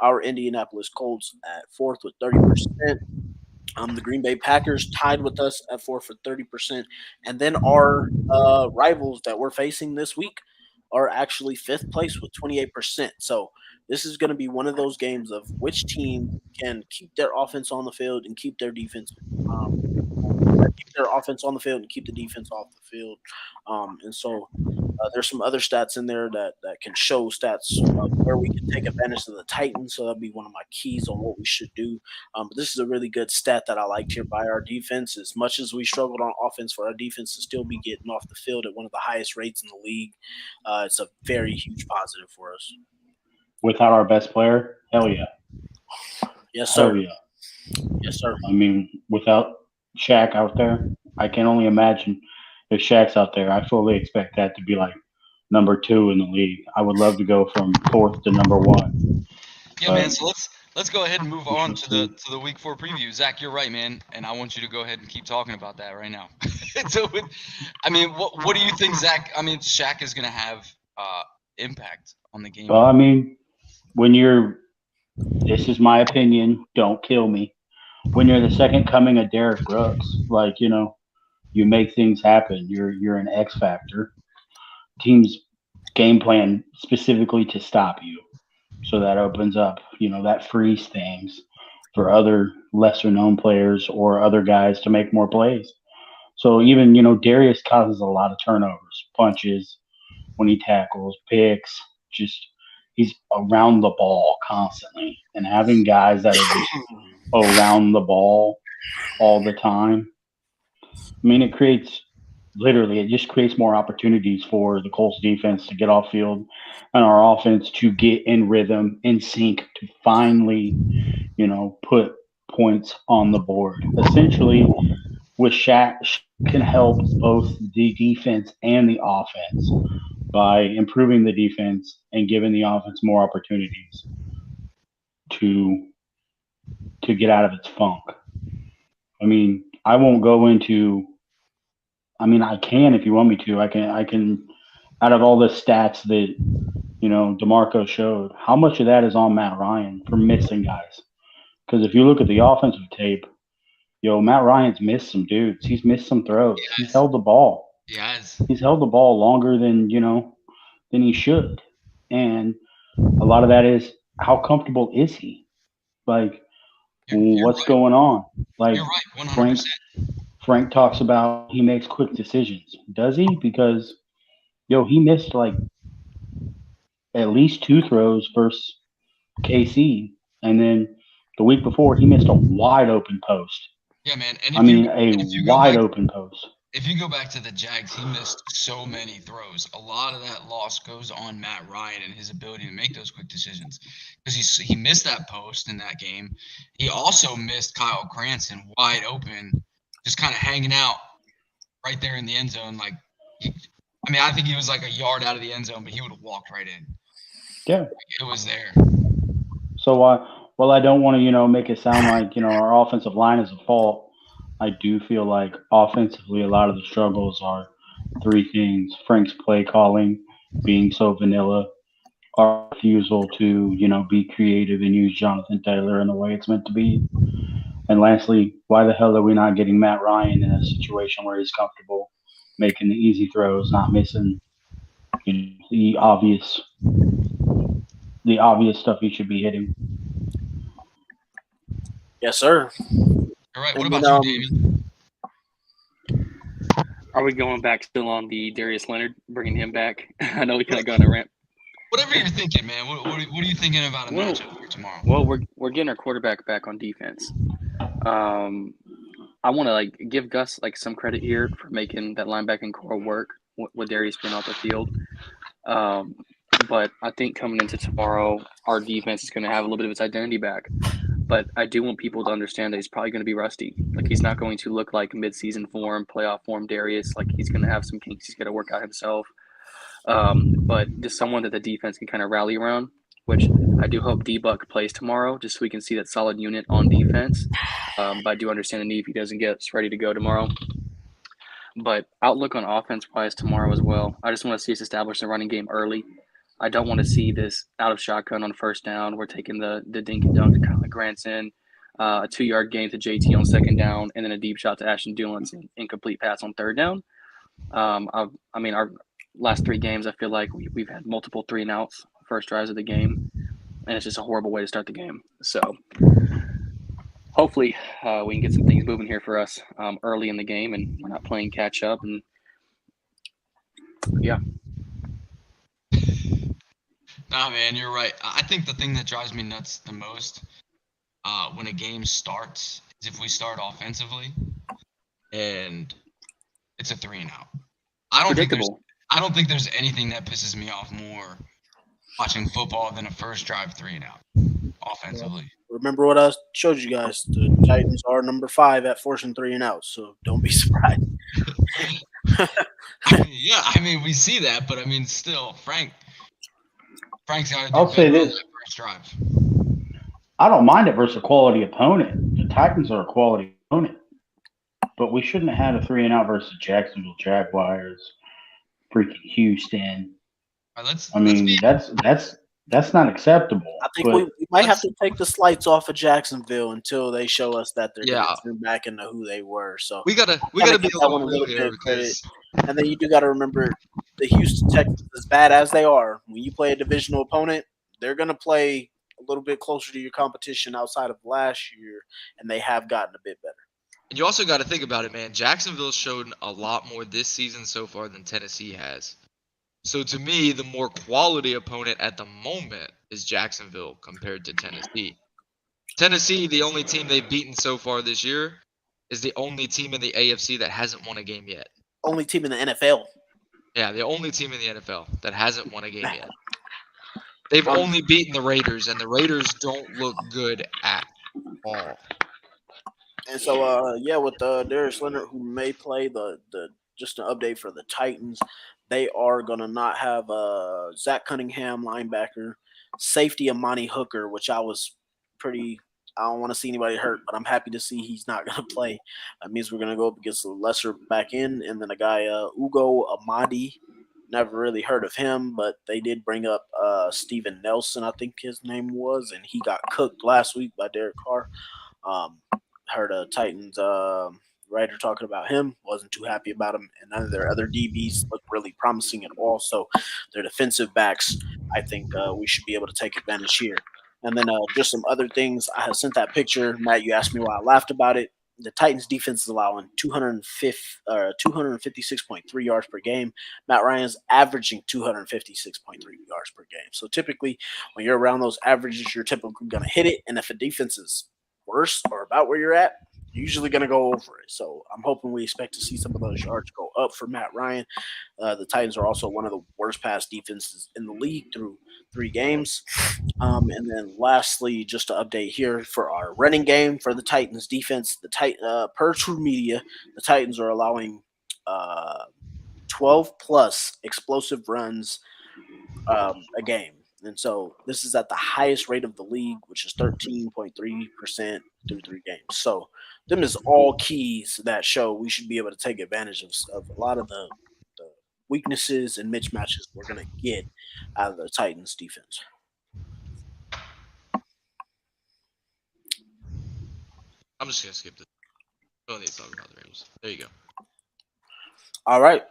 our Indianapolis Colts at fourth with 30%. The Green Bay Packers tied with us at fourth for 30%. And then our rivals that we're facing this week are actually fifth place with 28%. So this is going to be one of those games of which team can keep their offense on the field and keep their defense keep their offense on the field and keep the defense off the field. And so there's some other stats in there that can show stats where we can take advantage of the Titans. So that'll be one of my keys on what we should do. But this is a really good stat that I liked here by our defense. As much as we struggled on offense, for our defense to still be getting off the field at one of the highest rates in the league, it's a very huge positive for us. Without our best player, hell yeah. Yes, sir. Hell yeah. Yes, sir. I mean, without Shaq out there, I can only imagine if Shaq's out there. I fully expect that to be like number 2 in the league. I would love to go from 4th to number 1. Yeah, man. So let's go ahead and move on to the Week 4 preview. Zach, you're right, man, and I want you to go ahead and keep talking about that right now. So, what do you think, Zach? I mean, Shaq is going to have impact on the game. Well, I mean, this is my opinion. Don't kill me. When you're the second coming of Derrick Brooks, you make things happen. You're an X factor. Teams game plan specifically to stop you. So that opens up, that frees things for other lesser known players or other guys to make more plays. So even, Darius causes a lot of turnovers, punches when he tackles, picks, he's around the ball constantly. And having guys that are just around the ball all the time, I mean, it just creates more opportunities for the Colts defense to get off field and our offense to get in rhythm, in sync, to finally, put points on the board. Essentially, with Shaq can help both the defense and the offense by improving the defense and giving the offense more opportunities to get out of its funk. I mean, I won't go into – I mean, I can if you want me to. I can out of all the stats that, DeMarco showed, how much of that is on Matt Ryan for missing guys? Because if you look at the offensive tape, Matt Ryan's missed some dudes. He's missed some throws. Yes. He's held the ball. Yes. He's held the ball longer than he should. And a lot of that is how comfortable is he? Like, what's going on? Like, you're right, 100%. Frank talks about he makes quick decisions. Does he? Because, he missed like at least 2 throws versus KC. And then the week before, he missed a wide open post. Yeah, man. And open post. If you go back to the Jags, he missed so many throws. A lot of that loss goes on Matt Ryan and his ability to make those quick decisions because he missed that post in that game. He also missed Kyle Cranston wide open, just kind of hanging out right there in the end zone. Like I mean, I think he was like a yard out of the end zone, but he would have walked right in. Yeah. It was there. So while I don't want to, make it sound like, our offensive line is a fault, I do feel like offensively a lot of the struggles are three things. Frank's play calling being so vanilla, our refusal to, be creative and use Jonathan Taylor in the way it's meant to be. And lastly, why the hell are we not getting Matt Ryan in a situation where he's comfortable making the easy throws, not missing, the obvious stuff he should be hitting. Yes, sir. All right. What And about then, you, Damon? Are we going back still on the Darius Leonard, bringing him back? I know we kind of got on a ramp. Whatever you're thinking, man. What are you thinking about a matchup for tomorrow? Well, we're getting our quarterback back on defense. I want to give Gus some credit here for making that linebacking core work with Darius being off the field. But I think coming into tomorrow, our defense is going to have a little bit of its identity back. But I do want people to understand that he's probably going to be rusty. He's not going to look like mid-season form, playoff form Darius. He's going to have some kinks he's got to work out himself. But just someone that the defense can kind of rally around, which I do hope D-Buck plays tomorrow, just so we can see that solid unit on defense. But I do understand the need if he doesn't get ready to go tomorrow. But outlook on offense-wise tomorrow as well. I just want to see us establish the running game early. I don't want to see this out of shotgun on first down. We're taking the dink and dunk to Kylan Granson, a 2-yard gain to JT on second down, and then a deep shot to Ashton Dulins, incomplete pass on third down. Our last 3 games, I feel like we've had multiple 3-and-outs first drives of the game, and it's just a horrible way to start the game. So hopefully we can get some things moving here for us early in the game, and we're not playing catch up. And yeah. Nah, man, you're right. I think the thing that drives me nuts the most when a game starts is if we start offensively and it's a 3-and-out. I don't think there's anything that pisses me off more watching football than a first drive 3-and-out offensively. Remember what I showed you guys. The Titans are number 5 at forcing 3-and-outs, so don't be surprised. Yeah, we see that, but still, Frank's got to do I'll say this. First drive. I don't mind it versus a quality opponent. The Titans are a quality opponent. But we shouldn't have had a 3-and-out versus Jacksonville Jaguars, freaking Houston. That's not acceptable. I think we might have to take the slights off of Jacksonville until they show us that they're going to turn back into who they were. So we gotta be a little bit because. And then you do got to remember the Houston Texans, as bad as they are, when you play a divisional opponent, they're going to play a little bit closer to your competition outside of last year, and they have gotten a bit better. And you also got to think about it, man. Jacksonville's shown a lot more this season so far than Tennessee has. So to me, the more quality opponent at the moment is Jacksonville compared to Tennessee. Tennessee, the only team they've beaten so far this year, is the only team in the AFC that hasn't won a game yet. Only team in the NFL. Yeah, the only team in the NFL that hasn't won a game yet. They've only beaten the Raiders, and the Raiders don't look good at all. And so, with Darius Leonard, who may play just an update for the Titans, they are going to not have Zach Cunningham, linebacker, safety Amani Hooker, which I don't want to see anybody hurt, but I'm happy to see he's not going to play. That means we're going to go up against a lesser back end, and then a guy, Ugo Amadi. Never really heard of him, but they did bring up Steven Nelson, I think his name was, and he got cooked last week by Derek Carr. Heard a Titans writer talking about him, wasn't too happy about him, and none of their other DBs look really promising at all. So their defensive backs, I think we should be able to take advantage here. And then just some other things. I have sent that picture. Matt, you asked me why I laughed about it. The Titans defense is allowing 256.3 yards per game. Matt Ryan's averaging 256.3 yards per game. So typically when you're around those averages, you're typically going to hit it. And if a defense is worse or about where you're at, you're usually going to go over it. So I'm hoping we expect to see some of those yards go up for Matt Ryan. The Titans are also one of the worst pass defenses in the league through 3 games. And then lastly, just to update here for our running game for the Titans defense, per True Media, the Titans are allowing 12 plus explosive runs a game. And so this is at the highest rate of the league, which is 13.3% through 3 games. So them is all keys that show we should be able to take advantage of a lot of the weaknesses and mismatches we're going to get out of the Titans defense. I'm just gonna skip this. I don't need to talk about the Rams. There you go. All right.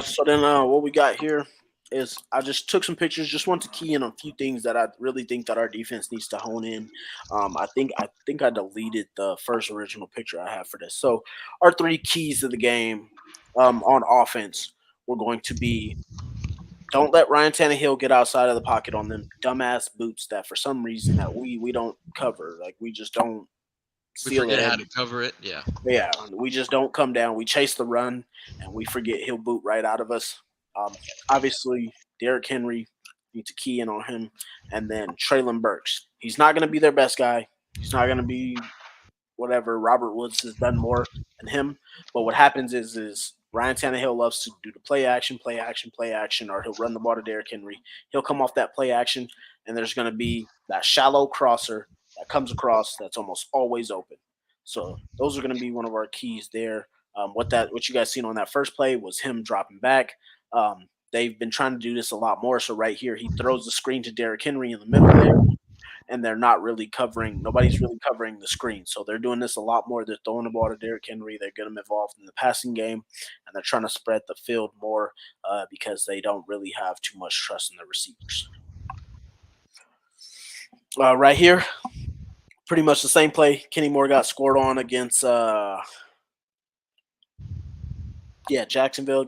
So then what we got here is I just took some pictures, just want to key in on a few things that I really think that our defense needs to hone in. I think I deleted the first original picture I have for this. So our 3 keys to the game on offense were going to be don't let Ryan Tannehill get outside of the pocket on them dumbass boots that for some reason that we don't cover. Like we just don't We seal forget it how in. to cover it. Yeah. Yeah, we just don't come down. We chase the run, and we forget he'll boot right out of us. Obviously, Derrick Henry, need to key in on him, and then Traylon Burks. He's not going to be their best guy. He's not going to be whatever. Robert Woods has done more than him. But what happens is Ryan Tannehill loves to do the play action, or he'll run the ball to Derrick Henry. He'll come off that play action, and there's going to be that shallow crosser that comes across that's almost always open. So those are going to be one of our keys there. What you guys seen on that first play was him dropping back. They've been trying to do this a lot more. So right here, he throws the screen to Derrick Henry in the middle there, and they're not really covering. Nobody's really covering the screen. So they're doing this a lot more. They're throwing the ball to Derrick Henry. They're getting him involved in the passing game, and they're trying to spread the field more because they don't really have too much trust in the receivers. Right here, pretty much the same play. Kenny Moore got scored on against Jacksonville.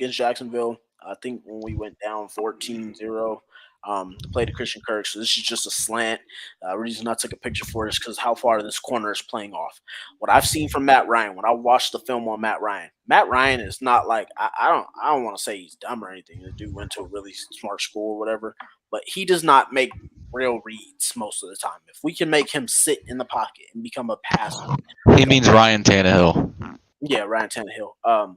I think when we went down 14-0, the play to Christian Kirk. So this is just a slant. Reason I took a picture for this because how far this corner is playing off. What I've seen from Matt Ryan, when I watched the film on Matt Ryan is not like I don't want to say he's dumb or anything. The dude went to a really smart school or whatever, but he does not make real reads most of the time. If we can make him sit in the pocket and become a passer, He means Ryan Tannehill. yeah, Ryan Tannehill.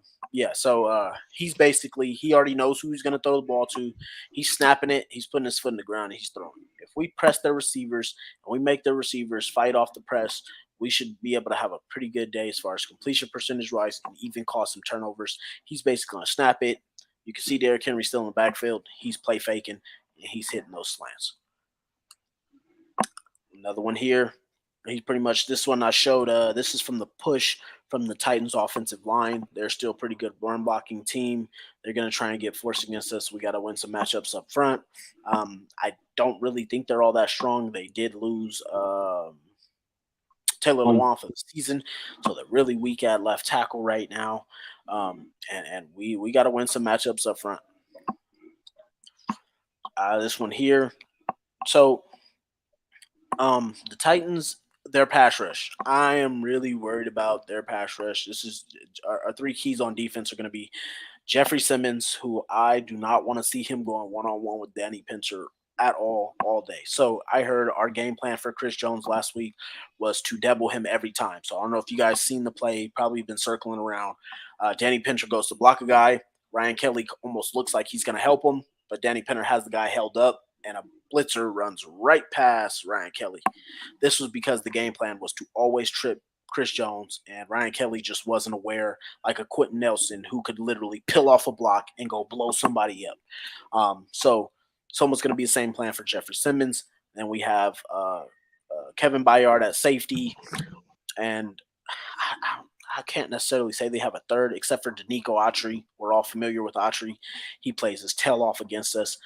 So he's basically he already knows who he's going to throw the ball to. He's snapping it. He's putting his foot in the ground and he's throwing. If we press their receivers and we make their receivers fight off the press, we should be able to have a pretty good day as far as completion percentage wise and even cause some turnovers. He's basically going to snap it. You can see Derrick Henry still in the backfield. He's play faking and he's hitting those slants. Another one here. He's pretty much this one I showed. This is from the push from the Titans offensive line. They're still a pretty good run blocking team. They're going to try and get force against us. We got to win some matchups up front. I don't really think they're all that strong. They did lose Taylor Lewan for the season, so they're really weak at left tackle right now. And we got to win some matchups up front. This one here. So the Titans, their pass rush. I am really worried about their pass rush. This is our 3 keys on defense are going to be Jeffrey Simmons, who I do not want to see him going one-on-one with Danny Pinter at all day. So I heard our game plan for Chris Jones last week was to double him every time. So I don't know if you guys seen the play, probably been circling around. Danny Pinter goes to block a guy. Ryan Kelly almost looks like he's going to help him, but Danny Pinter has the guy held up, and a blitzer runs right past Ryan Kelly. This was because the game plan was to always trip Chris Jones, and Ryan Kelly just wasn't aware, like a Quentin Nelson, who could literally peel off a block and go blow somebody up. So it's almost going to be the same plan for Jeffrey Simmons. Then we have Kevin Byard at safety, and I can't necessarily say they have a third, except for Danico Autry. We're all familiar with Autry. He plays his tail off against us.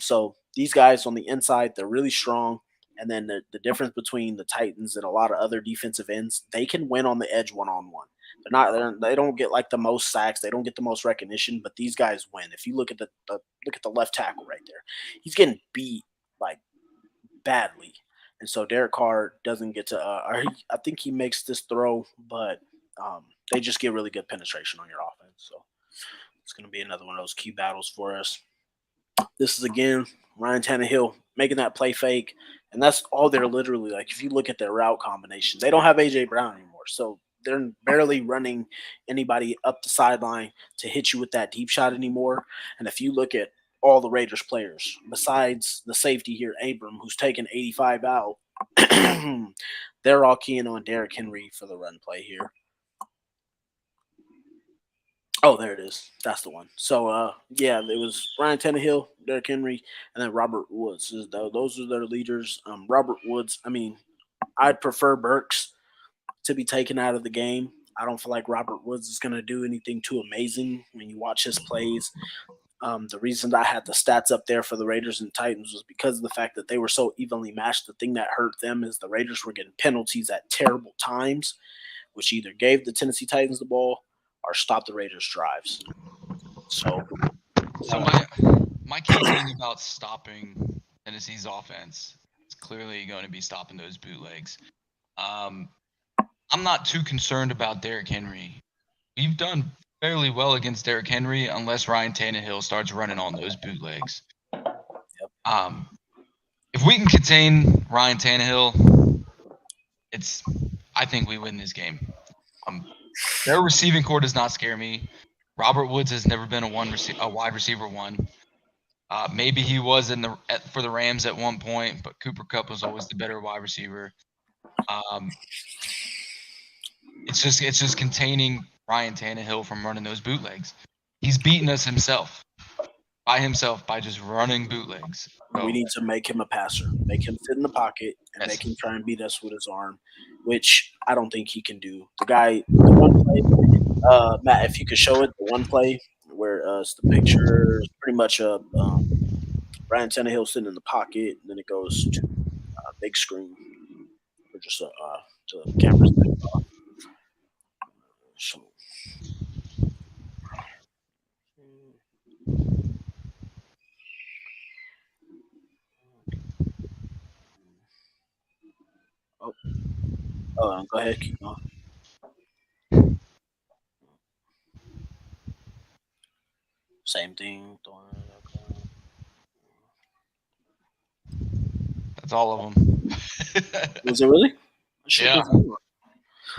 So these guys on the inside, they're really strong. And then the difference between the Titans and a lot of other defensive ends, they can win on the edge one-on-one. They don't get like the most sacks, they don't get the most recognition, but these guys win. If you look at the left tackle right there, he's getting beat like badly. And so Derek Carr doesn't get to I think he makes this throw, but they just get really good penetration on your offense. So it's going to be another one of those key battles for us. This is, again, Ryan Tannehill making that play fake, and that's all they're literally like. If you look at their route combinations, they don't have A.J. Brown anymore. So they're barely running anybody up the sideline to hit you with that deep shot anymore. And if you look at all the Raiders players, besides the safety here, Abram, who's taken 85 out, they're all keying on Derrick Henry for the run play here. Oh, there it is. That's the one. So, yeah, it was Ryan Tannehill, Derrick Henry, and then Robert Woods. Those are their leaders. Robert Woods, I mean, I'd prefer Burks to be taken out of the game. I don't feel like Robert Woods is going to do anything too amazing when you watch his plays. The reason I had the stats up there for the Raiders and Titans was because of the fact that they were so evenly matched. The thing that hurt them is the Raiders were getting penalties at terrible times, which either gave the Tennessee Titans the ball or stopped the Raiders' drives. So my key thing about stopping Tennessee's offense is clearly going to be stopping those bootlegs. I'm not too concerned about Derrick Henry. We've done fairly well against Derrick Henry unless Ryan Tannehill starts running on those bootlegs. If we can contain Ryan Tannehill, I think we win this game. Their receiving core does not scare me. Robert Woods has never been a wide receiver one. Maybe he was for the Rams at one point, but Cooper Kupp was always the better wide receiver. It's just containing Ryan Tannehill from running those bootlegs. He's beaten us by just running bootlegs. We need to make him a passer, make him sit in the pocket, and make him try and beat us with his arm, which I don't think he can do. The one play, Matt, if you could show it, the one play where it's the picture is pretty much Ryan Tannehill sitting in the pocket, and then it goes to a big screen, or just the camera's off. So. Go ahead, keep going. Same thing. That's all of them. Was it really? Yeah.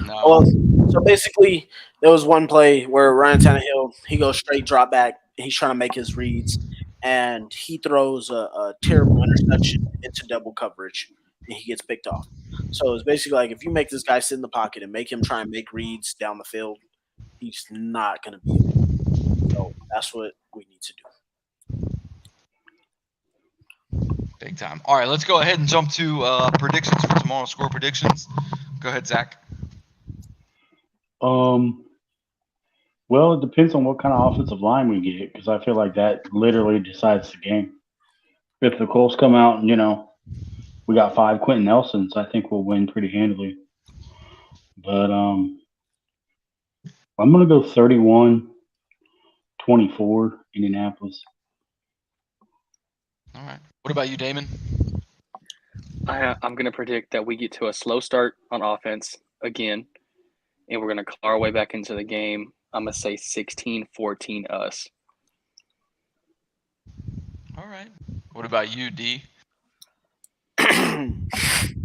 No. So basically, there was one play where Ryan Tannehill, he goes straight drop back. He's trying to make his reads, and he throws a terrible interception into double coverage, and he gets picked off. So it's basically like if you make this guy sit in the pocket and make him try and make reads down the field, he's not going to be able to. So that's what we need to do. Big time. All right, let's go ahead and jump to predictions for tomorrow. Score predictions. Go ahead, Zach. Well, it depends on what kind of offensive line we get, because I feel like that literally decides the game. If the Colts come out and, we got 5 Quentin Nelsons, I think we'll win pretty handily. But I'm going to go 31-24 Indianapolis. All right. What about you, Damon? I'm going to predict that we get to a slow start on offense again, and we're going to claw our way back into the game. I'm going to say 16-14 us. All right. What about you, D?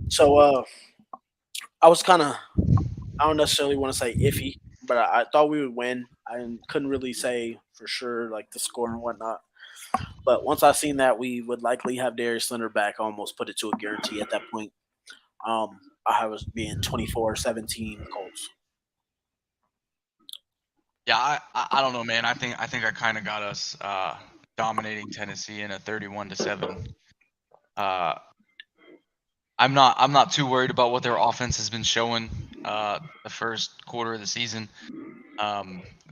So I was kind of, I don't necessarily want to say iffy, but I thought we would win. I couldn't really say for sure, like the score and whatnot. But once I seen that we would likely have Darius Leonard back, I almost put it to a guarantee at that point. I was being 24-17 Colts. Yeah, I don't know, man. I think I kind of got us dominating Tennessee in a 31-7. I'm not too worried about what their offense has been showing the first quarter of the season.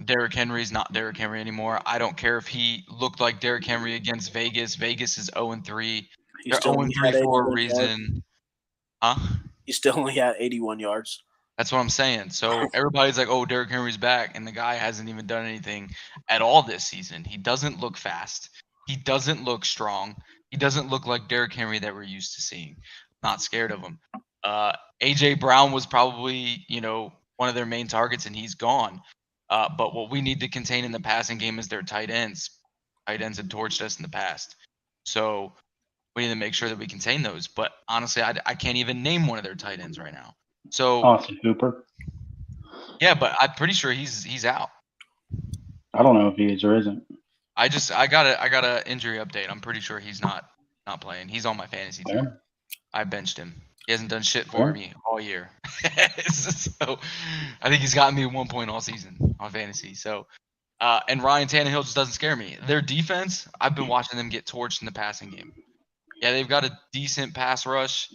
Derrick Henry's not Derrick Henry anymore. I don't care if he looked like Derrick Henry against Vegas. Vegas is 0-3. They're 0-3 for a reason. Huh? He still only had 81 yards. That's what I'm saying. So everybody's like, oh, Derrick Henry's back, and the guy hasn't even done anything at all this season. He doesn't look fast. He doesn't look strong. He doesn't look like Derrick Henry that we're used to seeing. Not scared of him. A.J. Brown was probably, one of their main targets, and he's gone. But what we need to contain in the passing game is their tight ends. Tight ends have torched us in the past. So we need to make sure that we contain those. But honestly, I can't even name one of their tight ends right now. So Austin Hooper. Yeah, but I'm pretty sure he's out. I don't know if he is or isn't. I got a injury update. I'm pretty sure he's not playing. He's on my fantasy team. Yeah. I benched him. He hasn't done shit for Yeah. me all year. So I think he's gotten me 1 point all season on fantasy. So and Ryan Tannehill just doesn't scare me. Their defense, I've been watching them get torched in the passing game. Yeah, they've got a decent pass rush.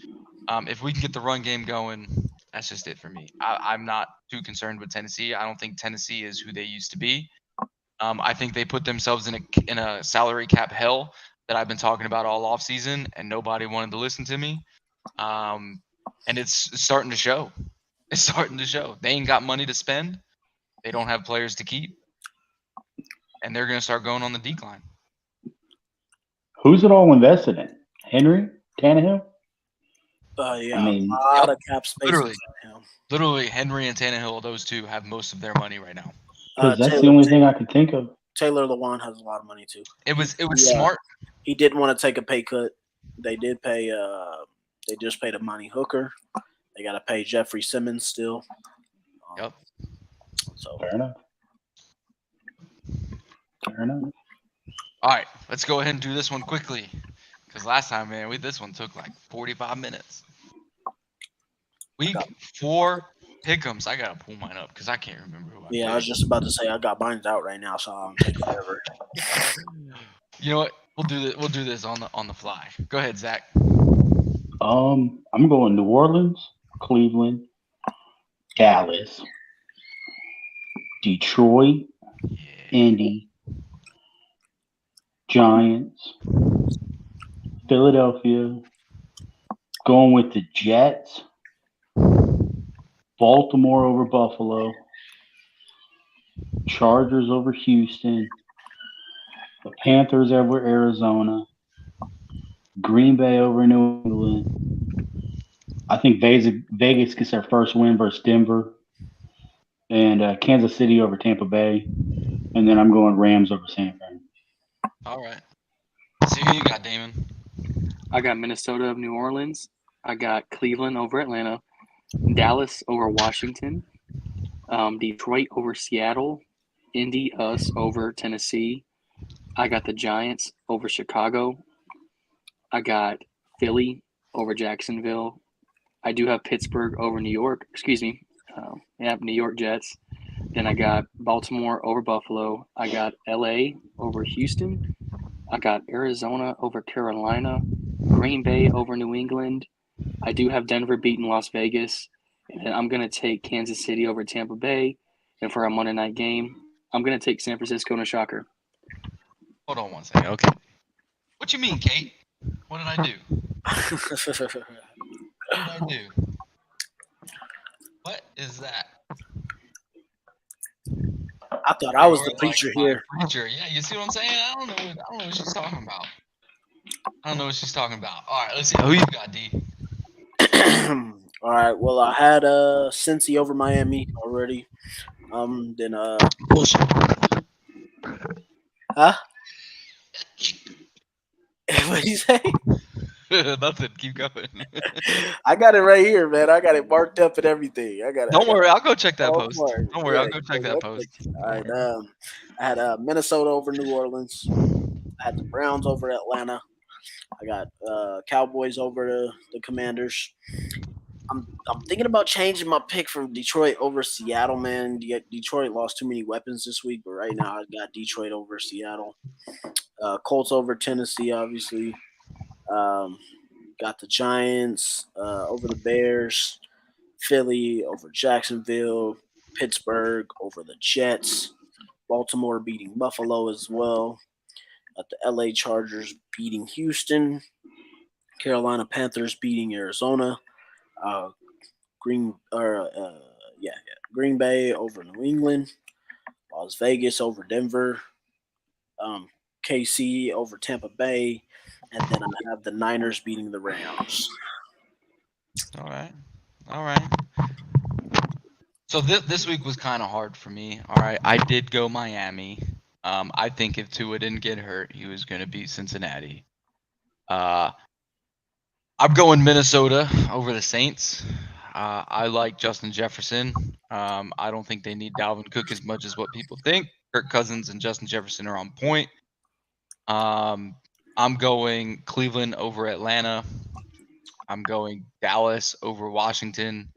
If we can get the run game going, that's just it for me. I'm not too concerned with Tennessee. I don't think Tennessee is who they used to be. I think they put themselves in a salary cap hell that I've been talking about all offseason, and nobody wanted to listen to me. And it's starting to show. It's starting to show. They ain't got money to spend. They don't have players to keep. And they're going to start going on the decline. Who's it all invested in? Henry? Tannehill? Yeah, I mean, a lot of cap space. Literally, Henry and Tannehill, those two have most of their money right now. Because that's the only thing I can think of. Taylor Lewan has a lot of money too. It was smart. He didn't want to take a pay cut. They did pay. They just paid Amani Hooker. They got to pay Jeffrey Simmons still. Yep. So Fair enough. All right, let's go ahead and do this one quickly. Because last time, man, this one took like 45 minutes. Week 4 pick'ems. I gotta pull mine up because I can't remember who I picked. I was just about to say I got mine out right now, so I'm taking forever. You know what? We'll do this on the fly. Go ahead, Zach. I'm going New Orleans, Cleveland, Dallas, Detroit, Indy, Giants, Philadelphia, going with the Jets, Baltimore over Buffalo, Chargers over Houston, the Panthers over Arizona, Green Bay over New England. I think Vegas gets their first win versus Denver, and Kansas City over Tampa Bay, and then I'm going Rams over San Fran. All right. See who you got, Damon. I got Minnesota of New Orleans. I got Cleveland over Atlanta, Dallas over Washington, Detroit over Seattle, Indy us over Tennessee. I got the Giants over Chicago. I got Philly over Jacksonville. I do have Pittsburgh over New York. Excuse me. New York Jets. Then I got Baltimore over Buffalo. I got LA over Houston. I got Arizona over Carolina. Green Bay over New England. I do have Denver beating Las Vegas. And then I'm going to take Kansas City over Tampa Bay. And for a Monday night game, I'm going to take San Francisco in a shocker. Hold on one second. Okay. What you mean, Kate? What did I do? What did I do? What is that? I thought I was the preacher here. Preacher, yeah. You see what I'm saying? I don't know what she's talking about. All right, let's see. Who you got, D? All right. Well, I had Cincy over Miami already. Then Bullshit. huh? What did you say? Nothing. Keep going. I got it right here, man. I got it marked up and everything. I got it. Don't worry. I'll go check that Oh, post. Mark. Don't worry. Yeah, I'll go check that post. All right. I had Minnesota over New Orleans. I had the Browns over Atlanta. I got Cowboys over the Commanders. I'm thinking about changing my pick from Detroit over Seattle, man. Detroit lost too many weapons this week, but right now I got Detroit over Seattle. Colts over Tennessee, obviously. Got the Giants over the Bears. Philly over Jacksonville. Pittsburgh over the Jets. Baltimore beating Buffalo as well. Got the LA Chargers beating Houston. Carolina Panthers beating Arizona. Green Bay over New England. Las Vegas over Denver. KC over Tampa Bay. And then I have the Niners beating the Rams. All right. So this week was kind of hard for me. All right, I did go Miami. I think if Tua didn't get hurt, he was going to beat Cincinnati. I'm going Minnesota over the Saints. I like Justin Jefferson. I don't think they need Dalvin Cook as much as what people think. Kirk Cousins and Justin Jefferson are on point. I'm going Cleveland over Atlanta. I'm going Dallas over Washington.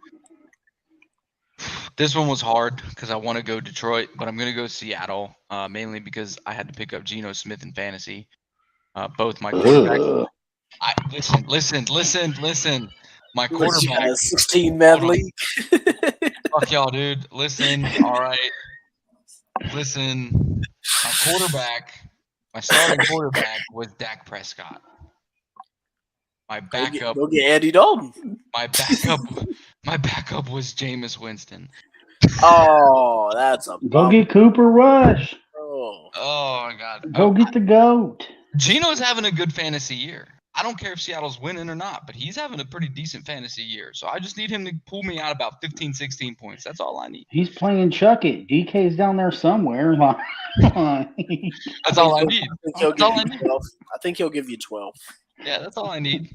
This one was hard because I want to go Detroit, but I'm going to go Seattle, mainly because I had to pick up Geno Smith in fantasy. Both my quarterbacks. Listen. My quarterback. A 16-man league. Fuck y'all, dude. Listen, all right. Listen, my starting quarterback was Dak Prescott. My backup, Go get Andy Dalton. my backup was Jameis Winston. Oh, that's a Go get Cooper Rush. Oh my God. Go get the GOAT. Gino's having a good fantasy year. I don't care if Seattle's winning or not, but he's having a pretty decent fantasy year. So I just need him to pull me out about 15, 16 points. That's all I need. He's playing Chuck It. DK's down there somewhere. That's all I need. I think he'll give you 12. Yeah, that's all I need.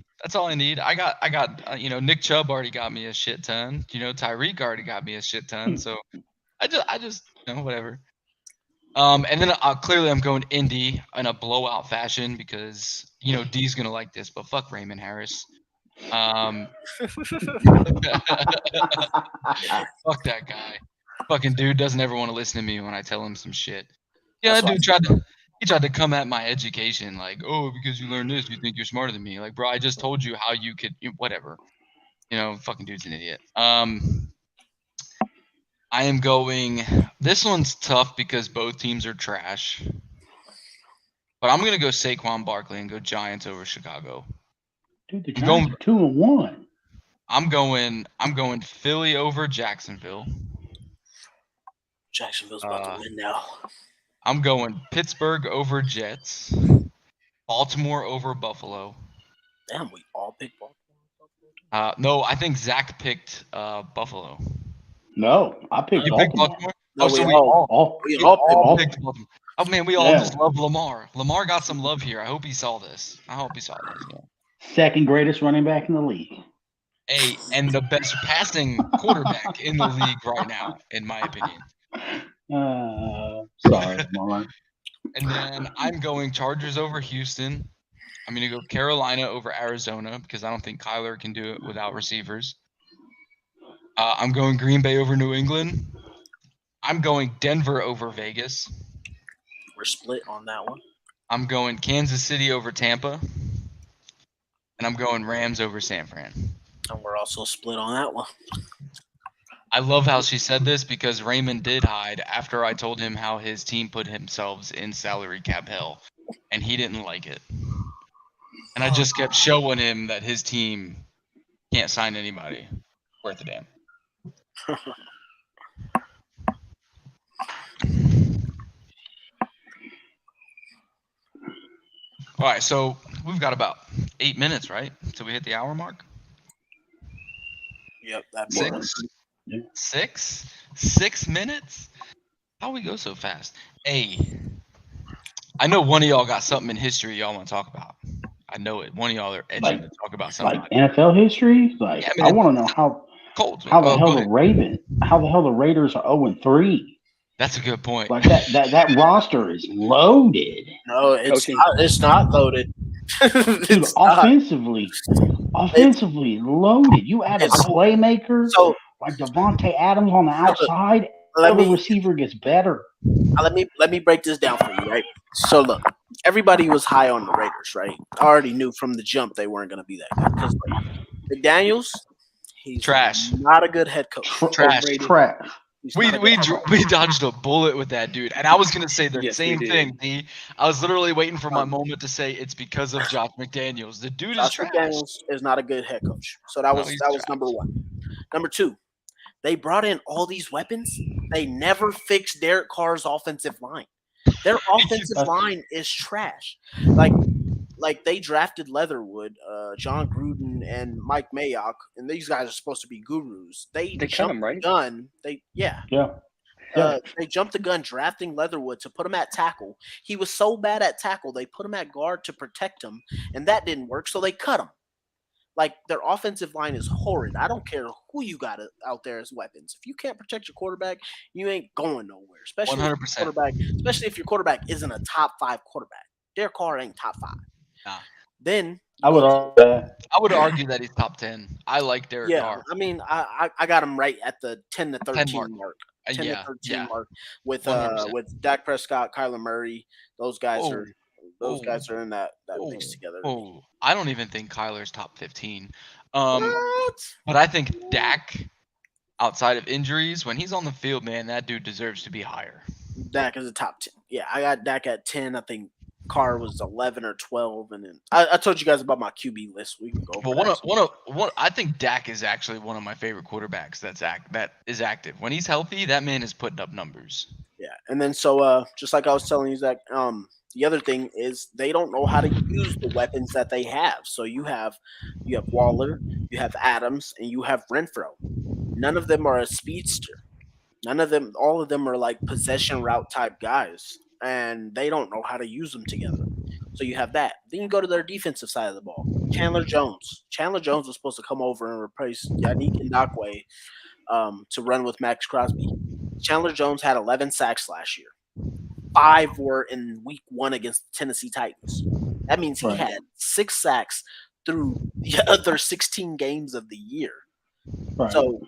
I got Nick Chubb already got me a shit ton. Tyreek already got me a shit ton. So I just whatever. And then clearly I'm going Indy in a blowout fashion because D's gonna like this, but fuck Raymond Harris. Fuck that guy. Fucking dude doesn't ever want to listen to me when I tell him some shit. Yeah, that dude tried to come at my education like, oh, because you learned this, you think you're smarter than me. Like, bro, I just told you how you could whatever. Fucking dude's an idiot. I am going. This one's tough because both teams are trash. But I'm gonna go Saquon Barkley and go Giants over Chicago. Dude, the Giants are 2-1. I'm going Philly over Jacksonville. Jacksonville's about to win now. I'm going Pittsburgh over Jets. Baltimore over Buffalo. Damn, we all picked Baltimore. No, I think Zach picked Buffalo. No, I picked Baltimore. No, so we all picked Baltimore. Oh man, we all just love Lamar. Lamar got some love here. I hope he saw this. Yeah. Second greatest running back in the league. Hey, and the best passing quarterback in the league right now, in my opinion. Sorry, Lamar. And then I'm going Chargers over Houston. I'm going to go Carolina over Arizona because I don't think Kyler can do it without receivers. I'm going Green Bay over New England. I'm going Denver over Vegas. We're split on that one. I'm going Kansas City over Tampa. And I'm going Rams over San Fran. And we're also split on that one. I love how she said this because Raymond did hide after I told him how his team put themselves in salary cap hell. And he didn't like it. And I just kept showing him that his team can't sign anybody worth a damn. All right, so we've got about 8 minutes, right? So we hit the hour mark? Yep, that's 6 minutes? How we go so fast? Hey, I know one of y'all got something in history y'all want to talk about. I know it. One of y'all are itching to talk about something. Like NFL history? Like, yeah, I want to know how the hell the Raiders are 0-3. That's a good point. Like that roster is loaded. No, it's not loaded. Dude, offensively loaded. You add a playmaker like Devontae Adams on the outside, the receiver gets better. Let me break this down for you, right? So look, everybody was high on the Raiders, right? I already knew from the jump they weren't going to be that good because McDaniels, he's trash. Not a good head coach. Trash. We dodged a bullet with that dude, and I was gonna say the same thing. D. I was literally waiting for my moment to say it's because of Josh McDaniels. The dude is trash. McDaniels is not a good head coach, so that was number one. Number two, they brought in all these weapons. They never fixed Derek Carr's offensive line. Their offensive line is trash. Like they drafted Leatherwood, John Gruden, and Mike Mayock, and these guys are supposed to be gurus. They jumped the gun. They jumped the gun drafting Leatherwood to put him at tackle. He was so bad at tackle, they put him at guard to protect him, and that didn't work, so they cut him. Like their offensive line is horrid. I don't care who you got out there as weapons. If you can't protect your quarterback, you ain't going nowhere. Especially if your 100%. quarterback, especially if your quarterback isn't a top 5 quarterback. Derek Carr ain't top 5. Nah. Then I would argue that. I would argue that he's top 10. I like Derek yeah, Carr. I mean, I got him right at the 10 to 13 mark. mark. 10 Yeah, to 13 yeah. mark with 100%. Dak Prescott, Kyler Murray. Those guys Oh, are in that mix oh, together. oh. I don't even think Kyler's top 15. But What? I think Dak, outside of injuries, when he's on the field, man, that dude deserves to be higher. Dak is a top 10. Yeah, I got Dak at 10. I think Carr was 11 or 12, and then I told you guys about my QB list. We can go. Well, I think Dak is actually one of my favorite quarterbacks that is active. When he's healthy, that man is putting up numbers. Yeah, and then so just like I was telling you, Zach, the other thing is they don't know how to use the weapons that they have. So you have Waller, you have Adams, and you have Renfro. None of them are a speedster. All of them are like possession route type guys, and they don't know how to use them together. So you have that. Then you go to their defensive side of the ball. Chandler Jones. Chandler Jones was supposed to come over and replace Yannick Ngakoue to run with Max Crosby. Chandler Jones had 11 sacks last year. 5 were in week 1 against the Tennessee Titans. That means he had 6 sacks through the other 16 games of the year. Right. So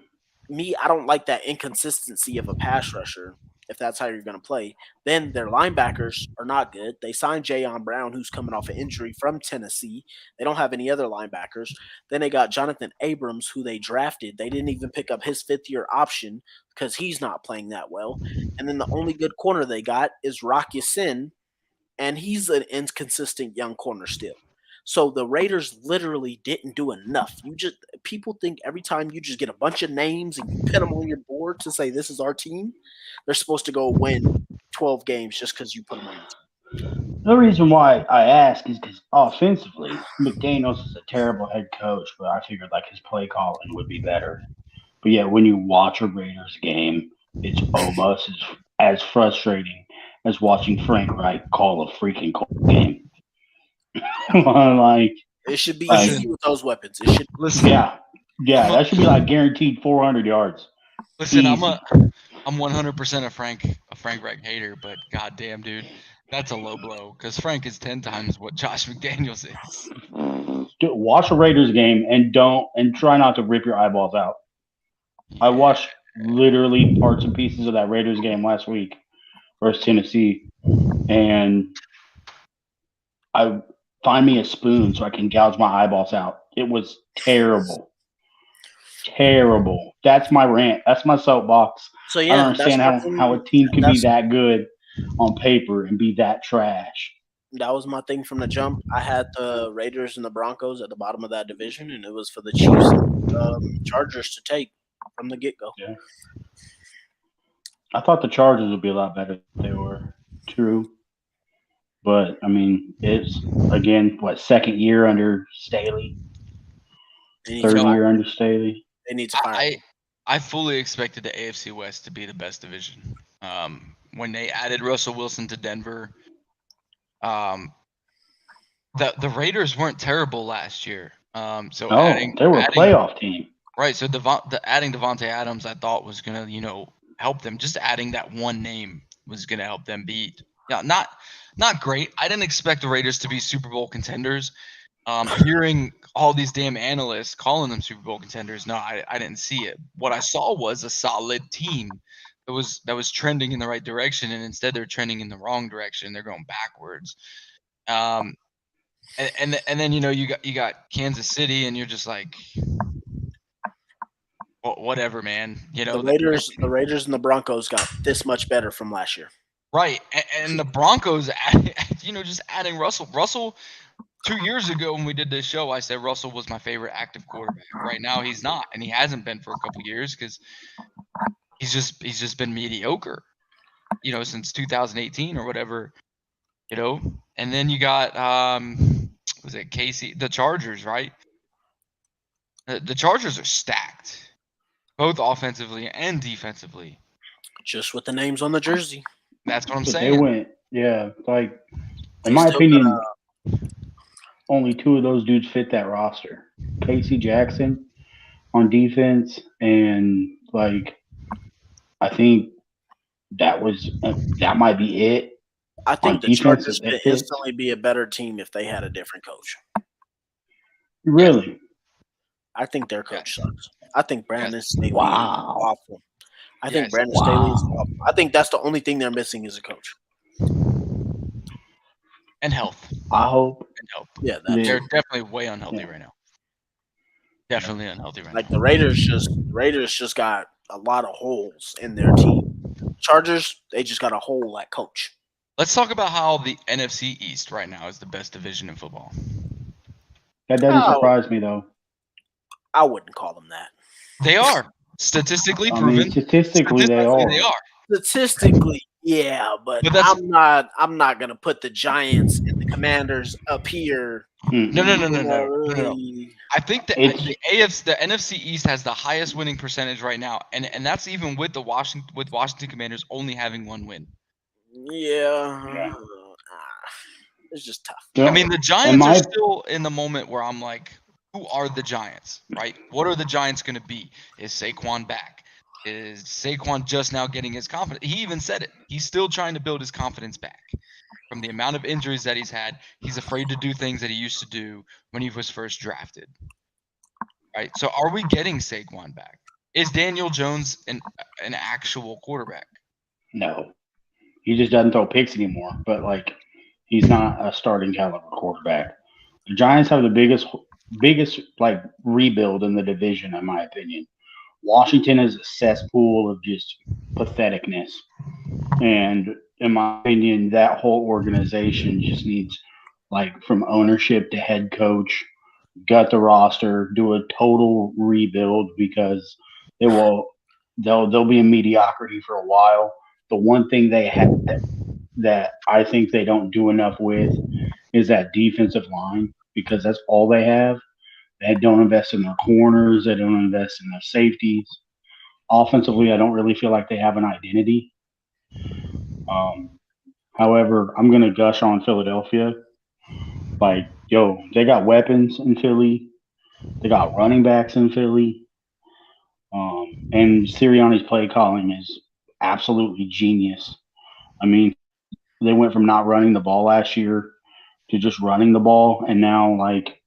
I don't like that inconsistency of a pass rusher if that's how you're going to play. Then their linebackers are not good. They signed Jayon Brown, who's coming off an injury from Tennessee. They don't have any other linebackers. Then they got Jonathan Abrams, who they drafted. They didn't even pick up his 5th-year option because he's not playing that well. And then the only good corner they got is Rock Ya-Sin, and he's an inconsistent young corner still. So the Raiders literally didn't do enough. People think every time you just get a bunch of names and you put them on your board to say this is our team, they're supposed to go win 12 games just because you put them on your team. The reason why I ask is because offensively, McDaniels is a terrible head coach, but I figured like his play calling would be better. But yeah, when you watch a Raiders game, it's almost as frustrating as watching Frank Reich call a freaking Colts game. Like it should be Listen. easy with those weapons. It should. Listen, yeah, that should be like guaranteed 400 yards. listen, Easy. I'm 100% a Frank Reich hater, but goddamn, dude, that's a low blow because Frank is 10 times what Josh McDaniels is. Dude, watch a Raiders game and try not to rip your eyeballs out. I watched literally parts and pieces of that Raiders game last week versus Tennessee, and I find me a spoon so I can gouge my eyeballs out. It was terrible. Terrible. That's my rant. That's my soapbox. So I yeah, don't understand how a team can be that good on paper and be that trash. That was my thing from the jump. I had the Raiders and the Broncos at the bottom of that division, and it was for the Chiefs and Chargers to take from the get-go. Yeah. I thought the Chargers would be a lot better if they were true. But, I mean, it's, again, second year under Staley? Third year under Staley? They need to fire. I fully expected the AFC West to be the best division. When they added Russell Wilson to Denver, the Raiders weren't terrible last year. They were a playoff team. Right. So adding Devontae Adams, I thought was gonna, help them. Just adding that one name was gonna help them beat. Yeah, not great. I didn't expect the Raiders to be Super Bowl contenders. Hearing all these damn analysts calling them Super Bowl contenders, no, I didn't see it. What I saw was a solid team that was trending in the right direction, and instead they're trending in the wrong direction. They're going backwards. And then you got Kansas City, and you're just like, well, whatever, man. The Raiders and the Broncos got this much better from last year. Right, and the Broncos, just adding Russell. Russell, 2 years ago when we did this show, I said Russell was my favorite active quarterback. Right now, he's not, and he hasn't been for a couple years because he's just been mediocre, since 2018 or whatever, And then you got was it Casey? The Chargers, right? The Chargers are stacked, both offensively and defensively. Just with the names on the jersey. That's what I'm But saying. they went, in my opinion, only 2 of those dudes fit that roster. Casey Jackson on defense, and like I think that might be it I on think the defense Chargers that could fits. instantly be a better team if they had a different coach. Really? I think their Yes. coach sucks. I think Brandon Yes. Staley is Wow. awful. I think Yes. Brandon Staley is Wow. awful. I think that's the only thing they're missing is a coach. And health. I hope. And health. Yeah, that Yeah. They're too. definitely way unhealthy Yeah. right now. Definitely unhealthy right Like now. the Raiders just got a lot of holes in their team. Chargers, they just got a hole at coach. Let's talk about how the NFC East right now is the best division in football. That doesn't Oh, surprise me though. I wouldn't call them that. They are statistically I proven. mean, statistically they Statistically, are. Statistically, yeah, but But that's I'm not gonna put the Giants and the Commanders up here. Mm-mm. no. Really. I think the NFC East has the highest winning percentage right now, and that's even with the Washington Commanders only having one win. Yeah. It's just tough. Yeah. I mean, the In Giants are my still in the moment where I'm like, who are the Giants, right? What are the Giants going to be? Is Saquon back? Is Saquon just now getting his confidence? He even said it. He's still trying to build his confidence back from the amount of injuries that he's had. He's afraid to do things that he used to do when he was first drafted, right? So are we getting Saquon back? Is Daniel Jones an actual quarterback? no, he just doesn't throw picks anymore. But like, he's not a starting caliber quarterback. The Giants have the biggest like rebuild in the division, in my opinion. Washington is a cesspool of just patheticness, and in my opinion, that whole organization just needs like from ownership to head coach, gut the roster, do a total rebuild because they will they'll be in mediocrity for a while. The one thing they have that I think they don't do enough with is that defensive line because that's all they have. They don't invest in their corners. They don't invest in their safeties. Offensively, I don't really feel like they have an identity. Um, However, I'm gonna gush on Philadelphia. Like, yo, they got weapons in Philly. They got running backs in Philly. And Sirianni's play calling is absolutely genius. I mean, they went from not running the ball last year to just running the ball, and now like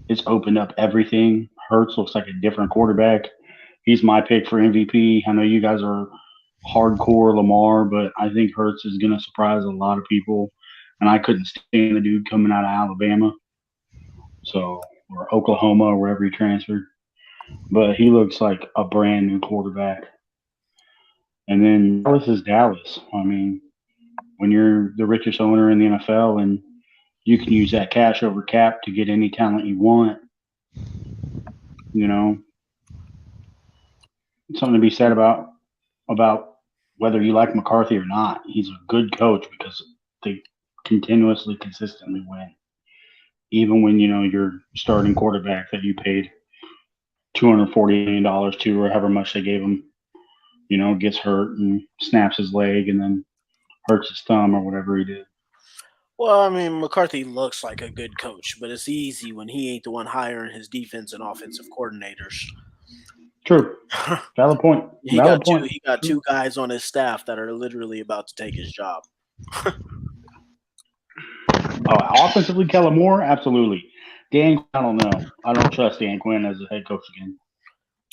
it's opened up everything. Hurts looks like a different quarterback. He's my pick for MVP. I know you guys are hardcore Lamar, but I think Hurts is going to surprise a lot of people. And I couldn't stand the dude coming out of Alabama, or Oklahoma, or wherever he transferred. But he looks like a brand new quarterback. And then Dallas is Dallas. I mean, when you're the richest owner in the NFL and you can use that cash over cap to get any talent you want, you know, something to be said about whether you like McCarthy or not. He's a good coach because they continuously, consistently win. Even when your starting quarterback that you paid $240 million to, or however much they gave him, gets hurt and snaps his leg and then hurts his thumb or whatever he did. Well, I mean, McCarthy looks like a good coach, but it's easy when he ain't the one hiring his defense and offensive coordinators. True. Valid point. He Valid got point. two guys on his staff that are literally about to take his job. Offensively, Kellen Moore, absolutely. Dan, I don't know. I don't trust Dan Quinn as a head coach again.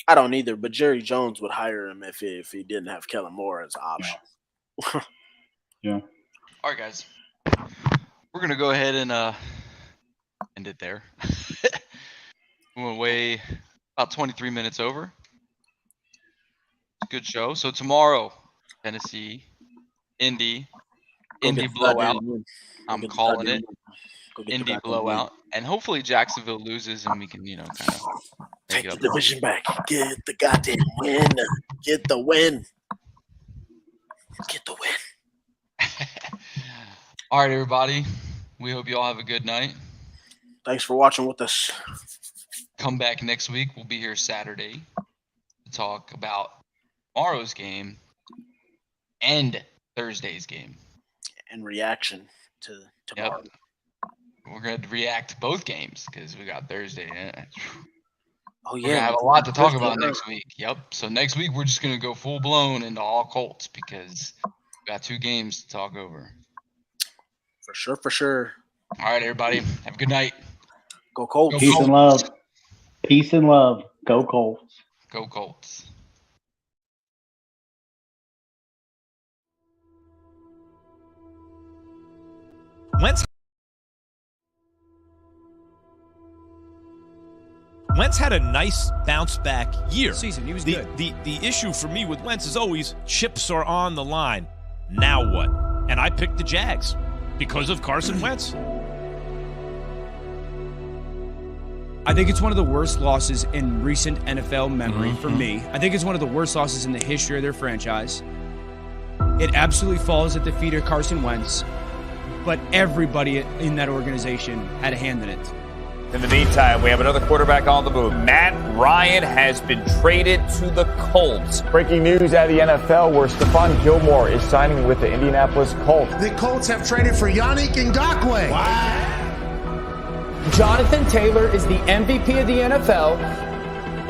I don't either, but Jerry Jones would hire him if he didn't have Kellen Moore as an option. Yeah. All right, guys. We're gonna go ahead and end it there. We went way about 23 minutes over. Good show. So tomorrow, Tennessee, Indy blowout. I'm calling it. Indy blowout, and hopefully Jacksonville loses, and we can kind of take the division back. Get the goddamn win. Get the win. Get the win. All right, everybody. We hope you all have a good night. Thanks for watching with us. Come back next week. We'll be here Saturday to talk about tomorrow's game and Thursday's game. And reaction to tomorrow. Yep. we're gonna react to both games because we got Thursday. Oh We're gonna yeah, have a lot to talk Thursday about night. next week. Yep. So next week we're just gonna go full blown into all Colts because we got 2 games to talk over. For sure, for sure. All right, everybody. Have a good night. Go Colts. Go Peace and love. Peace and love. Go Colts. Go Colts. Wentz had a nice bounce back year. Season, he was the, good. The issue for me with Wentz is always chips are on the line. Now what? And I picked the Jags because of Carson Wentz. I think it's one of the worst losses in recent NFL memory for me. I think it's one of the worst losses in the history of their franchise. It absolutely falls at the feet of Carson Wentz, but everybody in that organization had a hand in it. In the meantime, we have another quarterback on the move. Matt Ryan has been traded to the Colts. Breaking news out of the NFL where Stephon Gilmore is signing with the Indianapolis Colts. The Colts have traded for Yannick Ngakoue. Wow. Jonathan Taylor is the MVP of the NFL.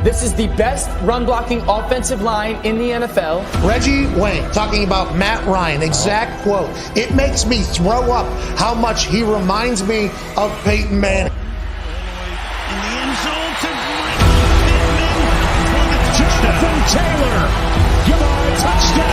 This is the best run-blocking offensive line in the NFL. Reggie Wayne talking about Matt Ryan, exact quote. It makes me throw up how much he reminds me of Peyton Manning. In the end zone to Pittman for the touchdown. From Taylor. Touchdown.